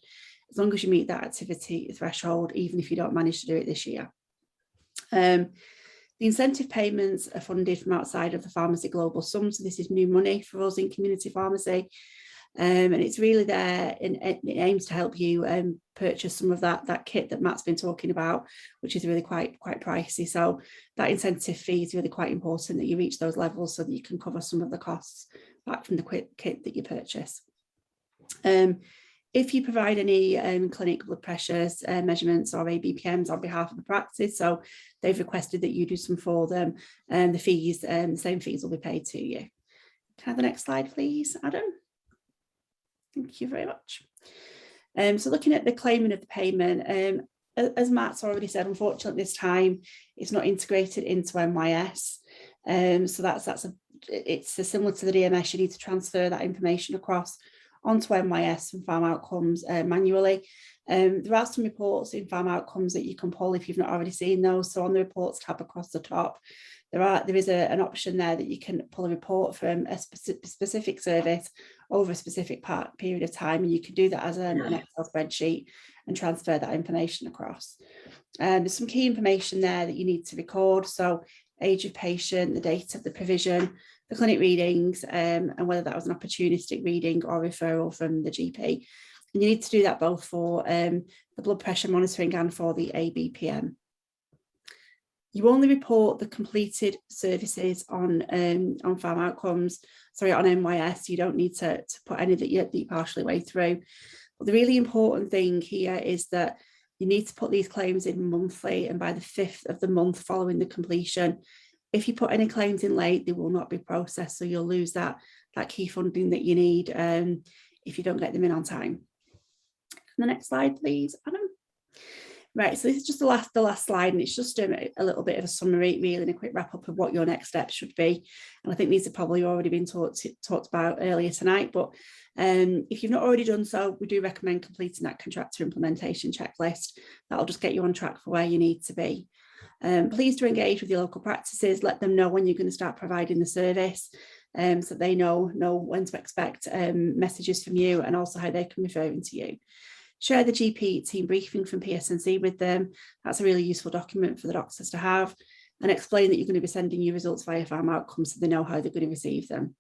as long as you meet that activity threshold, even if you don't manage to do it this year. The incentive payments are funded from outside of the Pharmacy Global Sum. So this is new money for us in community pharmacy. And it's really there, and it aims to help you purchase some of that kit that Matt's been talking about, which is really quite pricey. So that incentive fee is really quite important that you reach those levels so that you can cover some of the costs back from the kit that you purchase. If you provide any clinic blood pressures measurements or ABPMs on behalf of the practice, so they've requested that you do some for them, and the same fees will be paid to you. Can I have the next slide, please, Adam? Thank you very much. So looking at the claiming of the payment, as Matt's already said, unfortunately this time it's not integrated into MIS. So it's similar to the DMS. You need to transfer that information across onto NYS and farm outcomes manually. There are some reports in farm outcomes that you can pull if you've not already seen those. So on the reports tab across the top, there is an option there that you can pull a report from a specific service over a specific period of time, and you can do that as an Excel spreadsheet and transfer that information across. There's some key information there that you need to record. So age of patient, the date of the provision, the clinic readings, and whether that was an opportunistic reading or referral from the GP. And you need to do that both for the blood pressure monitoring and for the ABPM. You only report the completed services on farm outcomes, on NYS. You don't need to put any that you partially way through. But the really important thing here is that you need to put these claims in monthly and by the 5th of the month following the completion. If you put any claims in late, they will not be processed. So you'll lose that key funding that you need if you don't get them in on time. The next slide, please, Adam. Right, so this is just the last slide, and it's just a little bit of a summary, really, and a quick wrap up of what your next steps should be. And I think these have probably already been talked about earlier tonight, but if you've not already done so, we do recommend completing that contractor implementation checklist. That'll just get you on track for where you need to be. Please do engage with your local practices, let them know when you're going to start providing the service, so they know when to expect messages from you and also how they can refer into you. Share the GP team briefing from PSNC with them. That's a really useful document for the doctors to have, and explain that you're going to be sending your results via farm outcomes so they know how they're going to receive them.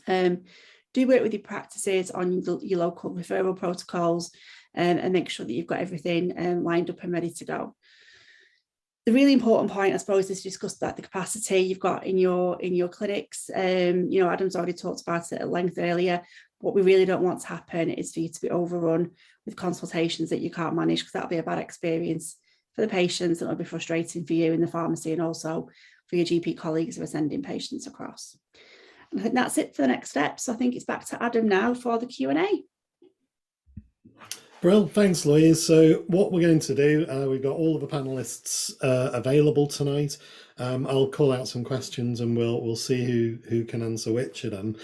Do work with your practices on your local referral protocols and make sure that you've got everything lined up and ready to go. The really important point, I suppose, is to discuss that the capacity you've got in your clinics. Adam's already talked about it at length earlier. What we really don't want to happen is for you to be overrun with consultations that you can't manage, because that'll be a bad experience for the patients, and it'll be frustrating for you in the pharmacy and also for your GP colleagues who are sending patients across. And I think that's it for the next step. So I think it's back to Adam now for the Q&A. Brilliant, thanks Louise. So what we're going to do, we've got all of the panelists available tonight. I'll call out some questions and we'll see who can answer which of them.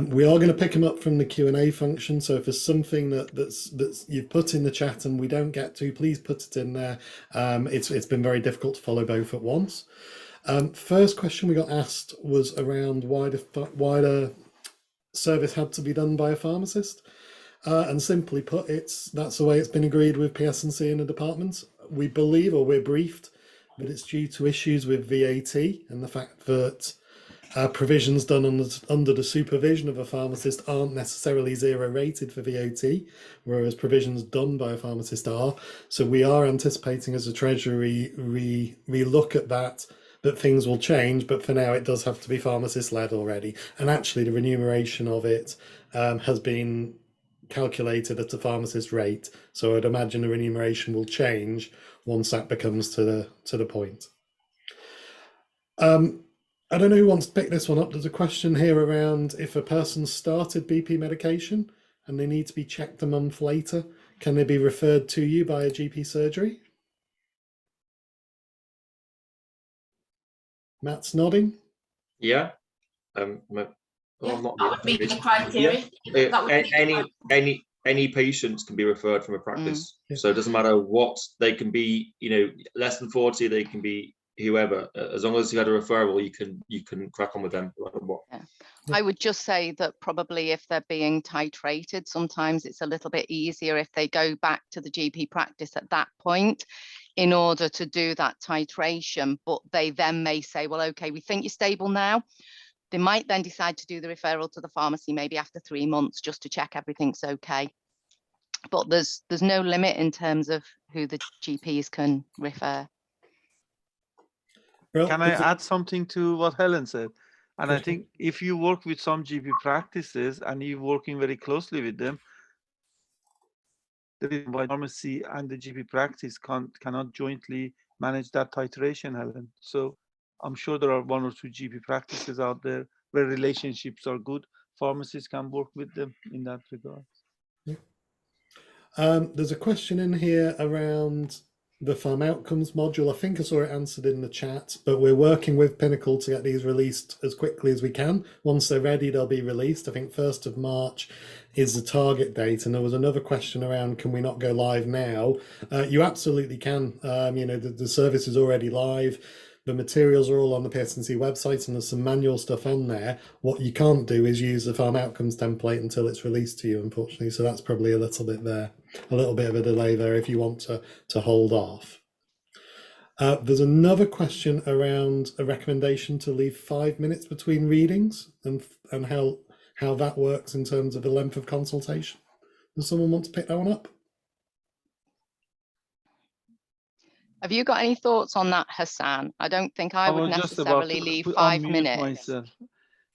We are going to pick them up from the Q&A function. So if there's something that's you've put in the chat and we don't get to, please put it in there. It's been very difficult to follow both at once. First question we got asked was around why the service had to be done by a pharmacist. And simply put, that's the way it's been agreed with PSNC and the department. We believe, or we're briefed, that it's due to issues with VAT and the fact that provisions done under the supervision of a pharmacist aren't necessarily zero rated for VAT, whereas provisions done by a pharmacist are. So we are anticipating as a Treasury re-look at that things will change, but for now it does have to be pharmacist-led already. And actually the remuneration of it has been calculated at a pharmacist rate, so I'd imagine the remuneration will change once that becomes to the point. I don't know who wants to pick this one up. There's a question here around if a person started BP medication and they need to be checked a month later, can they be referred to you by a GP surgery? Matt's nodding. Yeah. That would be the criteria. Yeah. Any patients can be referred from a practice. So it doesn't matter what they can be, less than 40, they can be whoever. As long as you had a referral, you can crack on with them. Yeah. I would just say that probably if they're being titrated, sometimes it's a little bit easier if they go back to the GP practice at that point in order to do that titration, but they then may say, well, okay, we think you're stable now. They might then decide to do the referral to the pharmacy maybe after 3 months just to check everything's okay. But there's no limit in terms of who the GPs can refer. Well, can I add something to what Helen said? And I think if you work with some GP practices and you're working very closely with them, the pharmacy and the GP practice cannot jointly manage that titration, Helen. So I'm sure there are 1 or 2 GP practices out there where relationships are good. Pharmacists can work with them in that regard. Yeah. There's a question in here around the farm outcomes module. I think I saw it answered in the chat, but we're working with Pinnacle to get these released as quickly as we can. Once they're ready, they'll be released. I think 1st of March is the target date. And there was another question around, can we not go live now? You absolutely can. You know, the service is already live. The materials are all on the PSNC website, and there's some manual stuff on there. What you can't do is use the farm outcomes template until it's released to you, unfortunately. So that's probably a little bit there, a little bit of a delay there if you want to hold off. There's another question around a recommendation to leave 5 minutes between readings and how that works in terms of the length of consultation. Does someone want to pick that one up? Have you got any thoughts on that, Hassan? I don't think I would was just about necessarily to leave put- 5 unmute minutes. myself.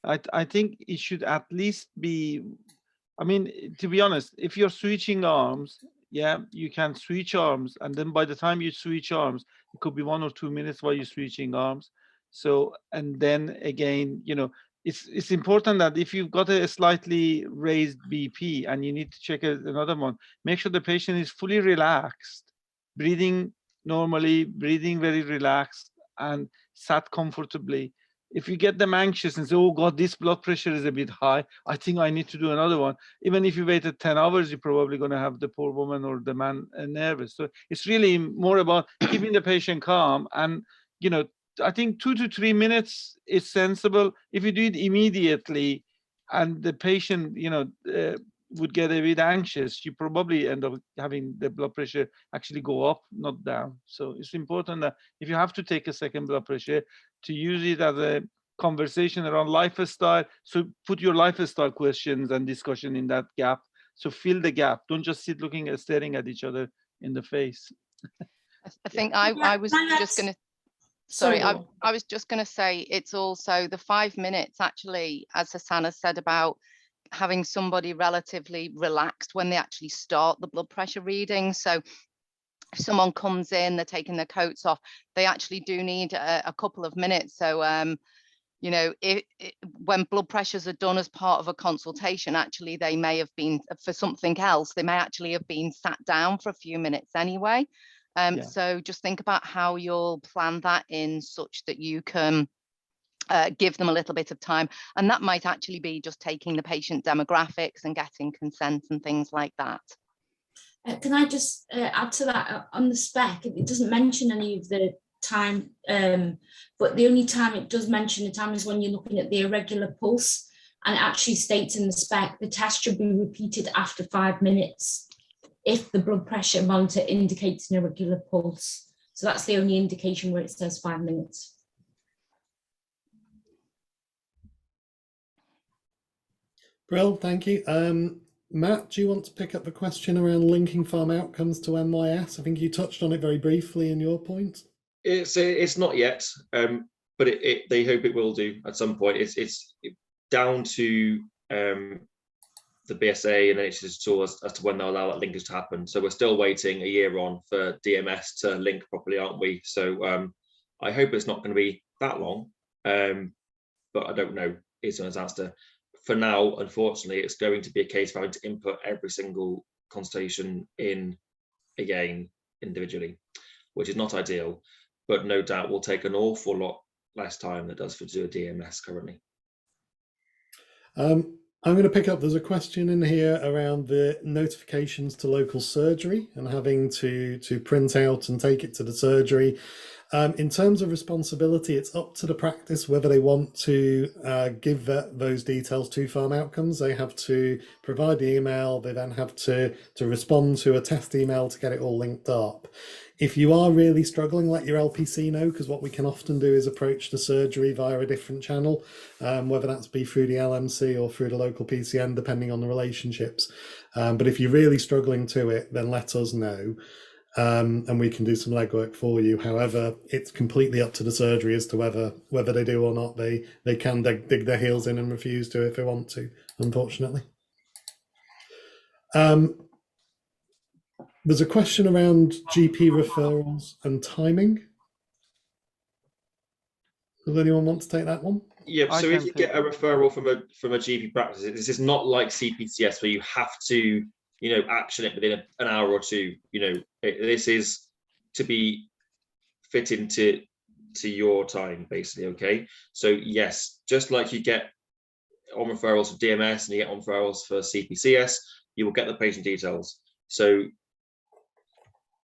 I think it should at least be, I mean, to be honest, if you're switching arms, yeah, you can switch arms, and then by the time you switch arms, it could be 1 or 2 minutes while you're switching arms. So, and then again, you know, it's important that if you've got a slightly raised BP and you need to check another one, make sure the patient is fully relaxed, breathing normally, breathing very relaxed, and sat comfortably. If you get them anxious and say, oh God, this blood pressure is a bit high, I think I need to do another one. Even if you waited 10 hours, you're probably going to have the poor woman or the man nervous. So it's really more about keeping the patient calm. And, you know, I think 2 to 3 minutes is sensible. If you do it immediately and the patient, you know, would get a bit anxious, you probably end up having the blood pressure actually go up, not down. So it's important that if you have to take a second blood pressure, to use it as a conversation around lifestyle. So put your lifestyle questions and discussion in that gap. So fill the gap. Don't just sit looking at staring at each other in the face. I think I was just going to. Sorry, I was just going to say it's also the 5 minutes actually, as Hassan has said, about having somebody relatively relaxed when they actually start the blood pressure reading. So if someone comes in, they're taking their coats off, they actually do need a couple of minutes. So, you know, when blood pressures are done as part of a consultation, actually, they may have been, for something else, they may actually have been sat down for a few minutes anyway. So just think about how you'll plan that in such that you can give them a little bit of time. And that might actually be just taking the patient demographics and getting consent and things like that. Can I just add to that? On the spec, it doesn't mention any of the time, but the only time it does mention the time is when you're looking at the irregular pulse, and it actually states in the spec the test should be repeated after 5 minutes if the blood pressure monitor indicates an irregular pulse. So that's the only indication where it says 5 minutes. Brill, thank you. Matt, do you want to pick up the question around linking farm outcomes to NYS? I think you touched on it very briefly in your point. It's not yet, but they hope it will do at some point. It's down to the BSA and NHS tools as to when they'll allow that linkage to happen. So we're still waiting a year on for DMS to link properly, aren't we? So I hope it's not going to be that long, but I don't know. Is an answer. For now, unfortunately, it's going to be a case of having to input every single consultation in again individually, which is not ideal, but no doubt will take an awful lot less time than it does for do a DMS currently. I'm going to pick up, there's a question in here around the notifications to local surgery and having to print out and take it to the surgery. In terms of responsibility, it's up to the practice whether they want to give those details to farm outcomes. They have to provide the email, they then have to respond to a test email to get it all linked up. If you are really struggling, let your LPC know, because what we can often do is approach the surgery via a different channel, whether that's be through the LMC or through the local PCN, depending on the relationships. But if you're really struggling to it, then let us know. And we can do some legwork for you. However, it's completely up to the surgery as to whether they do or not. They can dig their heels in and refuse to if they want to, unfortunately. There's a question around GP referrals and timing. Does anyone want to take that one? Yeah, so if you get a referral from a GP practice, this is not like CPCS where you have to, action it within an hour or two. This is to be fit into your time, basically. Okay, so yes, just like you get on referrals for DMS and you get on referrals for CPCS, you will get the patient details. So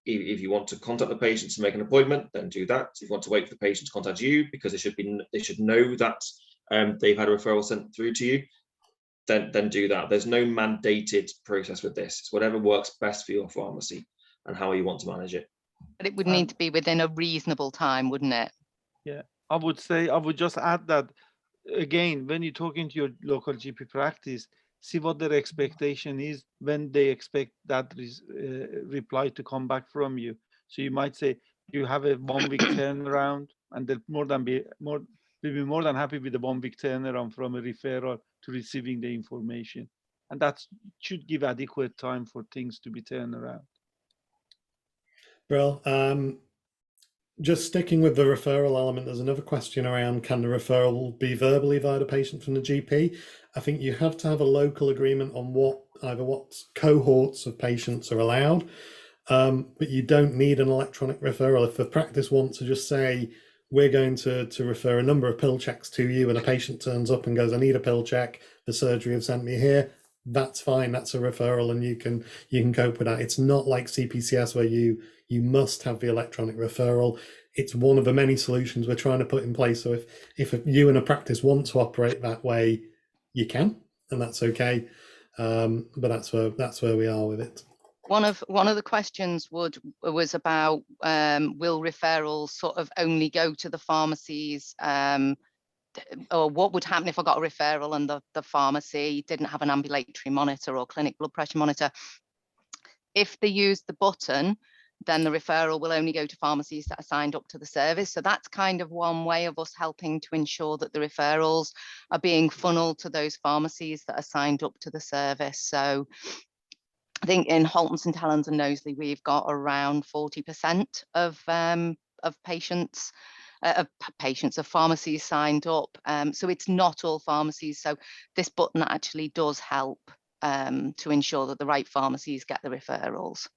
if you want to contact the patient to make an appointment, then do that. If you want to wait for the patient to contact you because they should know that they've had a referral sent through to you, then do that. There's no mandated process with this. It's whatever works best for your pharmacy and how you want to manage it. But it would need to be within a reasonable time, wouldn't it? Yeah, I would just add that, again, when you're talking to your local GP practice, see what their expectation is when they expect that reply to come back from you. So you might say you have a 1 week turnaround, and they'll will be more than happy with the 1 week turnaround from a referral to receiving the information, and that should give adequate time for things to be turned around. Brill. Just sticking with the referral element, there's another question around, can the referral be verbally via the patient from the GP? I think you have to have a local agreement on what cohorts of patients are allowed, but you don't need an electronic referral. If the practice wants to just say, we're going to refer a number of pill checks to you, and a patient turns up and goes, I need a pill check, the surgery have sent me here, that's fine, that's a referral, and you can cope with that. It's not like CPCS where you must have the electronic referral. It's one of the many solutions we're trying to put in place. So if you and a practice want to operate that way, you can, and that's okay. But that's where we are with it. One of the questions was about will referrals sort of only go to the pharmacies, or what would happen if I got a referral and the pharmacy didn't have an ambulatory monitor or clinic blood pressure monitor. If they use the button, then the referral will only go to pharmacies that are signed up to the service. So that's kind of one way of us helping to ensure that the referrals are being funneled to those pharmacies that are signed up to the service. So I think in Halton, St Helens and Knowsley, we've got around 40% of pharmacies signed up. So it's not all pharmacies. So this button actually does help to ensure that the right pharmacies get the referrals.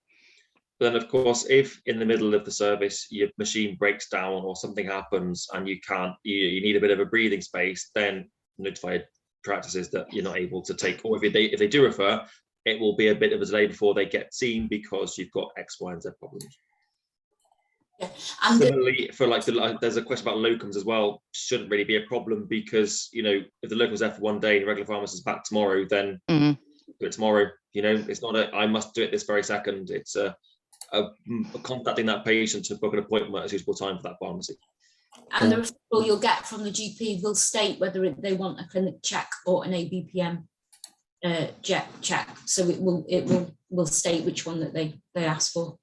Then, of course, if in the middle of the service your machine breaks down or something happens and you need a bit of a breathing space, then notify practices that you're not able to take, or if they do refer, it will be a bit of a delay before they get seen because you've got X, Y, and Z problems. Yeah. Similarly, there's a question about locums as well. Shouldn't really be a problem because, if the locum's there for one day and the regular pharmacist is back tomorrow, then do it tomorrow. It's not I must do it this very second. It's contacting that patient to book an appointment at a suitable time for that pharmacy. And the referral you'll get from the GP will state whether they want a clinic check or an ABPM check. So it will state which one that they ask for.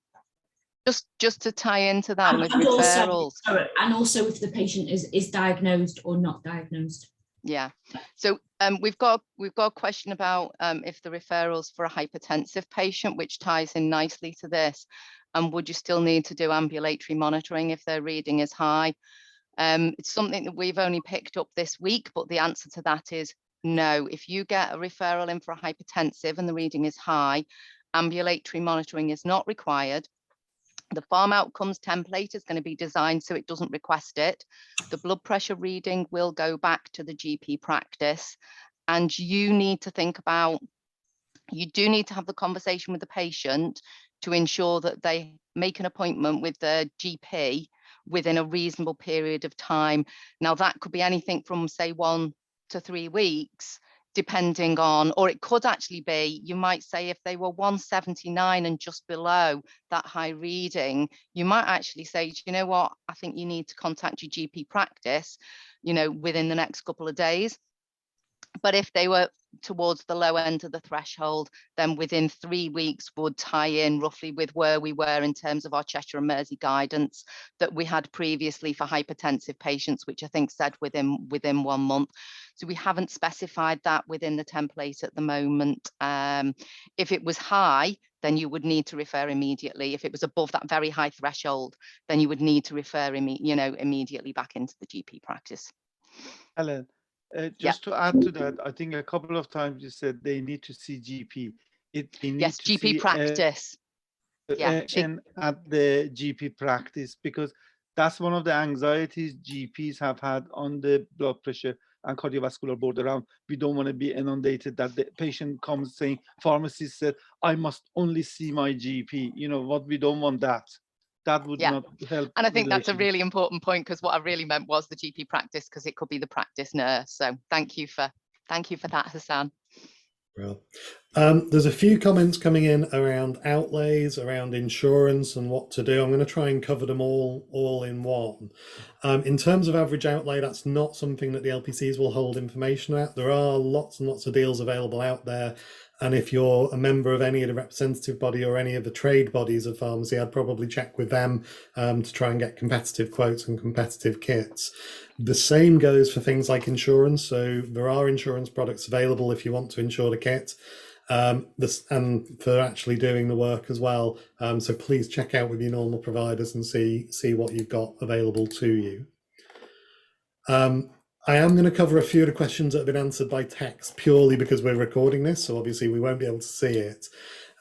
Just to tie into that with referrals. And also if the patient is diagnosed or not diagnosed. Yeah. So we've got a question about if the referrals for a hypertensive patient, which ties in nicely to this, and would you still need to do ambulatory monitoring if their reading is high? It's something that we've only picked up this week, but the answer to that is no. If you get a referral in for a hypertensive and the reading is high, ambulatory monitoring is not required. The farm outcomes template is going to be designed so it doesn't request it. The blood pressure reading will go back to the GP practice, and you do need to have the conversation with the patient to ensure that they make an appointment with the GP within a reasonable period of time. Now that could be anything from say 1 to 3 weeks, depending on, or it could actually be, you might say if they were 179 and just below that high reading, you might actually say, do you know what, I think you need to contact your GP practice, within the next couple of days. But if they were towards the low end of the threshold, then within 3 weeks would tie in roughly with where we were in terms of our Cheshire and Mersey guidance that we had previously for hypertensive patients, which I think said within 1 month. So we haven't specified that within the template at the moment. If it was high, then you would need to refer immediately. If it was above that very high threshold, then you would need to refer immediately back into the GP practice. Helen, just to add to that, I think a couple of times you said they need to see GP. Yes, GP practice. Yeah, and at the GP practice, because that's one of the anxieties GPs have had on the blood pressure and cardiovascular board around. We don't want to be inundated that the patient comes saying, pharmacist said, I must only see my GP. You know what, we don't want that. That would not help. And I think that's a relationship. really important point, because what I really meant was the GP practice, because it could be the practice nurse. So thank you for that, Hassan. Well, there's a few comments coming in around outlays, around insurance and what to do. I'm going to try and cover them all in one. In terms of average outlay, that's not something that the LPCs will hold information at. There are lots and lots of deals available out there. And if you're a member of any of the representative body or any of the trade bodies of pharmacy, I'd probably check with them to try and get competitive quotes and competitive kits. The same goes for things like insurance. So there are insurance products available if you want to insure the kit, and for actually doing the work as well. So please check out with your normal providers and see what you've got available to you. I am going to cover a few of the questions that have been answered by text purely because we're recording this, so obviously we won't be able to see it.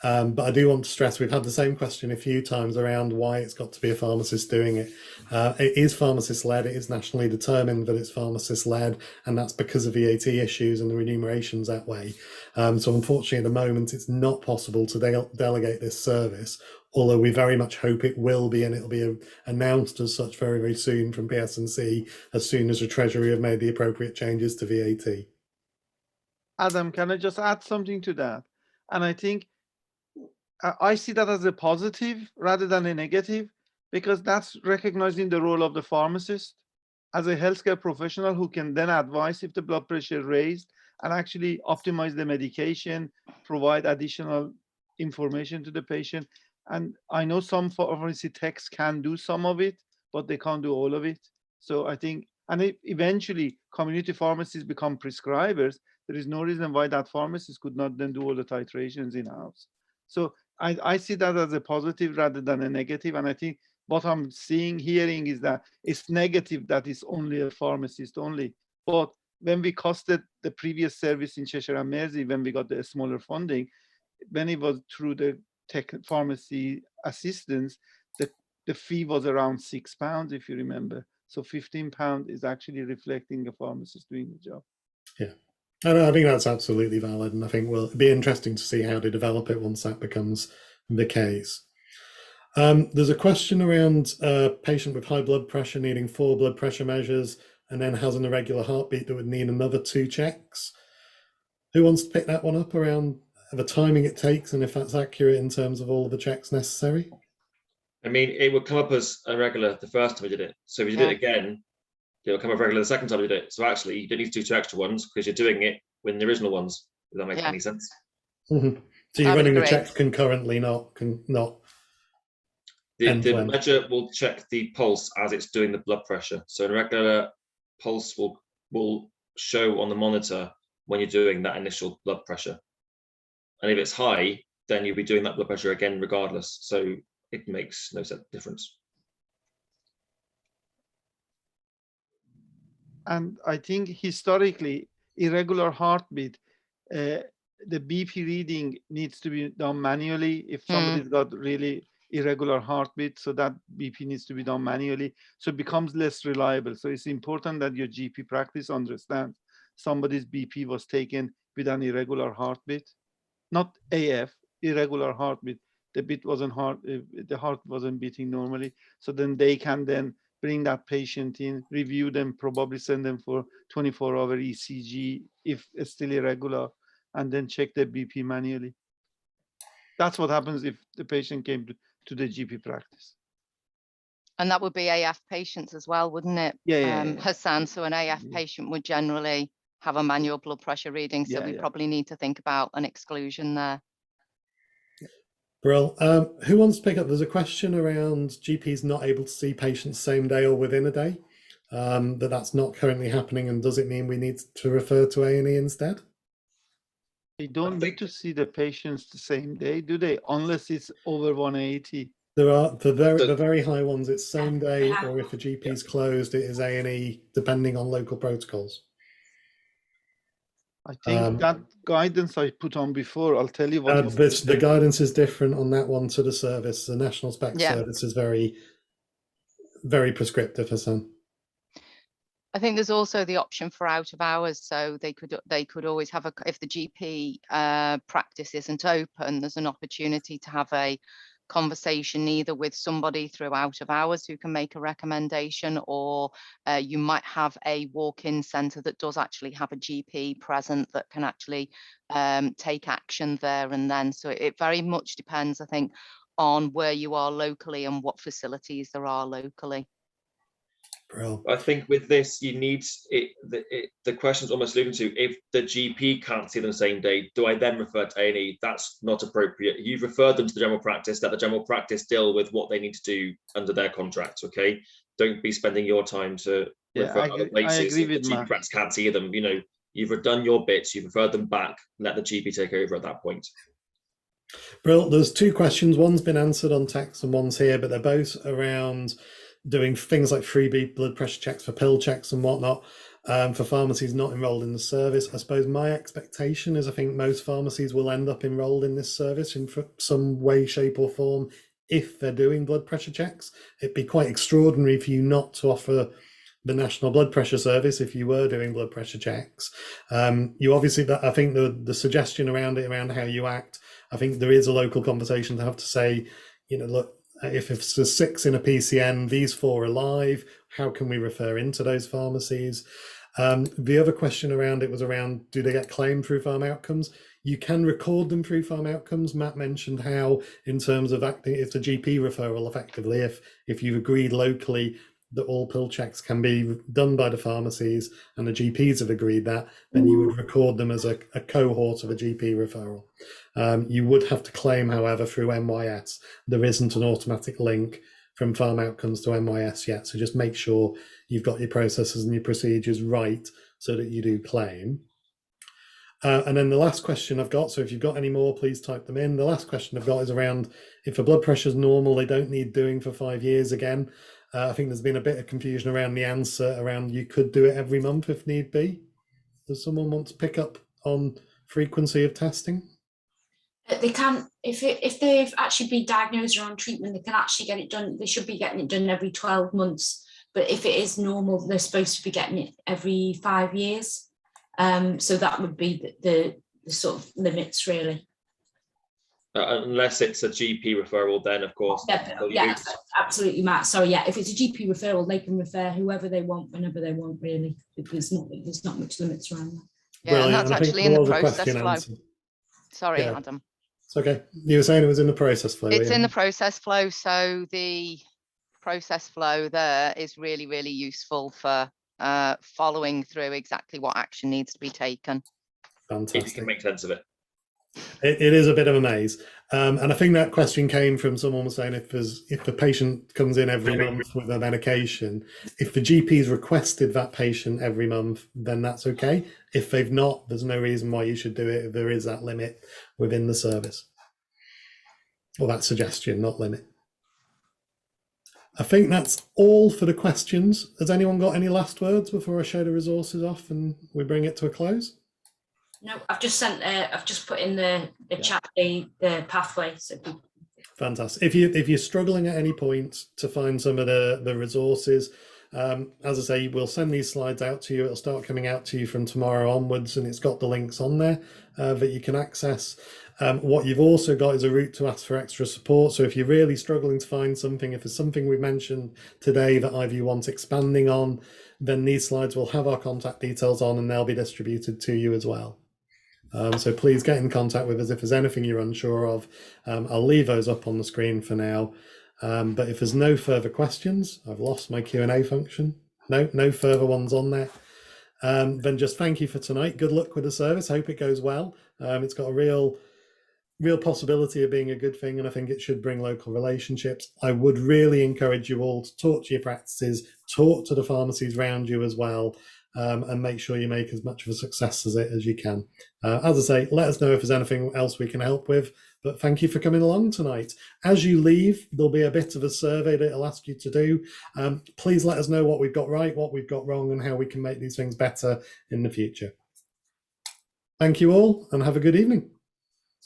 But I do want to stress we've had the same question a few times around why it's got to be a pharmacist doing it. It is pharmacist-led, it is nationally determined that it's pharmacist-led, and that's because of VAT issues and the remunerations that way. So unfortunately at the moment it's not possible to delegate this service, although we very much hope it will be, and it'll be announced as such very, very soon from PS&C as soon as the Treasury have made the appropriate changes to VAT. Adam, can I just add something to that? And I think I see that as a positive rather than a negative, because that's recognizing the role of the pharmacist as a healthcare professional who can then advise if the blood pressure raised and actually optimize the medication, provide additional information to the patient. And I know some pharmacy techs can do some of it, but they can't do all of it. So I think, and if eventually community pharmacies become prescribers, there is no reason why that pharmacist could not then do all the titrations in-house. So I see that as a positive rather than a negative. And I think what I'm hearing is that it's negative that it's only a pharmacist only. But when we costed the previous service in Cheshire and Mersey, when we got the smaller funding, when it was through the tech pharmacy assistance, the fee was around £6, if you remember. So £15 is actually reflecting a pharmacist doing the job. Yeah. I think that's absolutely valid, and I think it'll be interesting to see how they develop it once that becomes the case. There's a question around a patient with high blood pressure needing 4 blood pressure measures and then has an irregular heartbeat that would need another 2 checks. Who wants to pick that one up around the timing it takes and if that's accurate in terms of all of the checks necessary? I mean, it would come up as irregular the first time we did it. So if you did it again, it'll come up regular the second time you did it. So actually, you don't need to do 2 extra ones because you're doing it with the original ones. Does that make any sense? Mm-hmm. So you're running the checks concurrently, not the measure will check the pulse as it's doing the blood pressure. So an irregular pulse will show on the monitor when you're doing that initial blood pressure. And if it's high, then you'll be doing that blood pressure again regardless. So it makes no difference. And I think historically, irregular heartbeat, the BP reading needs to be done manually if somebody's got really irregular heartbeat. So that BP needs to be done manually. So it becomes less reliable. So it's important that your GP practice understands somebody's BP was taken with an irregular heartbeat, not AF, irregular heartbeat. The beat wasn't the heart wasn't beating normally. So then they can then bring that patient in, review them, probably send them for 24-hour ECG if it's still irregular, and then check their BP manually. That's what happens if the patient came to the GP practice. And that would be AF patients as well, wouldn't it? Yeah. Hassan, so an AF patient would generally have a manual blood pressure reading, so we probably need to think about an exclusion there. Brill. Who wants to pick up? There's a question around GPs not able to see patients same day or within a day. That's not currently happening, and does it mean we need to refer to A&E instead? They don't need to see the patients the same day, do they? Unless it's over 180. There are the very high ones. It's same day, or if a GP is closed, it is A&E, depending on local protocols. I think that guidance I put on before, I'll tell you what. The guidance is different on that one to the service. The National Spec Yeah. Service is very, very prescriptive for some. I think there's also the option for out of hours, so they could always have if the GP practice isn't open, there's an opportunity to have a conversation either with somebody through out of hours who can make a recommendation, or you might have a walk-in centre that does actually have a GP present that can actually take action there and then. So it very much depends, I think, on where you are locally and what facilities there are locally. Brilliant. I think with this, you need the question's almost alluding to, if the GP can't see them the same day, do I then refer to A&E? That's not appropriate. You've referred them to the general practice, let the general practice deal with what they need to do under their contract, okay? Don't be spending your time to refer other places. I agree if with the GP Matt. practice can't see them. You know, you've done your bits, you've referred them back, let the GP take over at that point. Brilliant. There's two questions. One's been answered on text and one's here, but they're both around doing things like freebie blood pressure checks for pill checks and whatnot for pharmacies not enrolled in the service. I suppose my expectation is I think most pharmacies will end up enrolled in this service in some way, shape or form if they're doing blood pressure checks. It'd be quite extraordinary for you not to offer the National Blood Pressure Service if you were doing blood pressure checks. You obviously, I think the suggestion around it, around how you act, I think there is a local conversation to have to say, you know, look, if there's 6 in a PCN, these 4 are live, how can we refer into those pharmacies? The other question around it was around, do they get claimed through farm outcomes? You can record them through farm outcomes. Matt mentioned how, in terms of acting, it's a GP referral effectively. If you've agreed locally that all pill checks can be done by the pharmacies and the GPs have agreed that, then you would record them as a cohort of a GP referral. You would have to claim, however, through MYS. There isn't an automatic link from farm outcomes to MYS yet. So just make sure you've got your processes and your procedures right so that you do claim. And then the last question I've got, so if you've got any more, please type them in. The last question I've got is around, if a blood pressure is normal, they don't need doing for 5 years again. I think there's been a bit of confusion around the answer around you could do it every month if need be. Does someone want to pick up on frequency of testing? They can, if they've actually been diagnosed or on treatment, they can actually get it done. They should be getting it done every 12 months. But if it is normal, they're supposed to be getting it every 5 years. So that would be the sort of limits, really. Unless it's a GP referral, then of course. Yeah, absolutely, Matt. Sorry, yeah. If it's a GP referral, they can refer whoever they want, whenever they want, really. Because there's not much limits around that. Yeah, and that's actually in the process flow. Answered. Sorry, yeah. Adam. It's okay. You were saying it was in the process flow. It's in the process flow. So the process flow there is really, really useful for following through exactly what action needs to be taken. Fantastic. If you can make sense of it. It is a bit of a maze, and I think that question came from someone was saying if the patient comes in every month with a medication, if the GP's requested that patient every month, then that's okay. If they've not, there's no reason why you should do it if there is that limit within the service, or that suggestion, not limit. I think that's all for the questions. Has anyone got any last words before I show the resources off and we bring it to a close? No, I've just sent. I've just put in the chat the pathway. So fantastic. If you're struggling at any point to find some of the resources, as I say, we'll send these slides out to you. It'll start coming out to you from tomorrow onwards, and it's got the links on there that you can access. What you've also got is a route to ask for extra support. So if you're really struggling to find something, if there's something we've mentioned today that either you want expanding on, then these slides will have our contact details on and they'll be distributed to you as well. So please get in contact with us if there's anything you're unsure of. I'll leave those up on the screen for now. But if there's no further questions, I've lost my Q&A function. No further ones on there. Then just thank you for tonight. Good luck with the service. Hope it goes well. It's got a real possibility of being a good thing, and I think it should bring local relationships. I would really encourage you all to talk to your practices, talk to the pharmacies around you as well, and make sure you make as much of a success as it as you can. As I say, let us know if there's anything else we can help with, but thank you for coming along tonight. As you leave, there'll be a bit of a survey that it'll ask you to do. Please let us know what we've got right, what we've got wrong, and how we can make these things better in the future. Thank you all and have a good evening.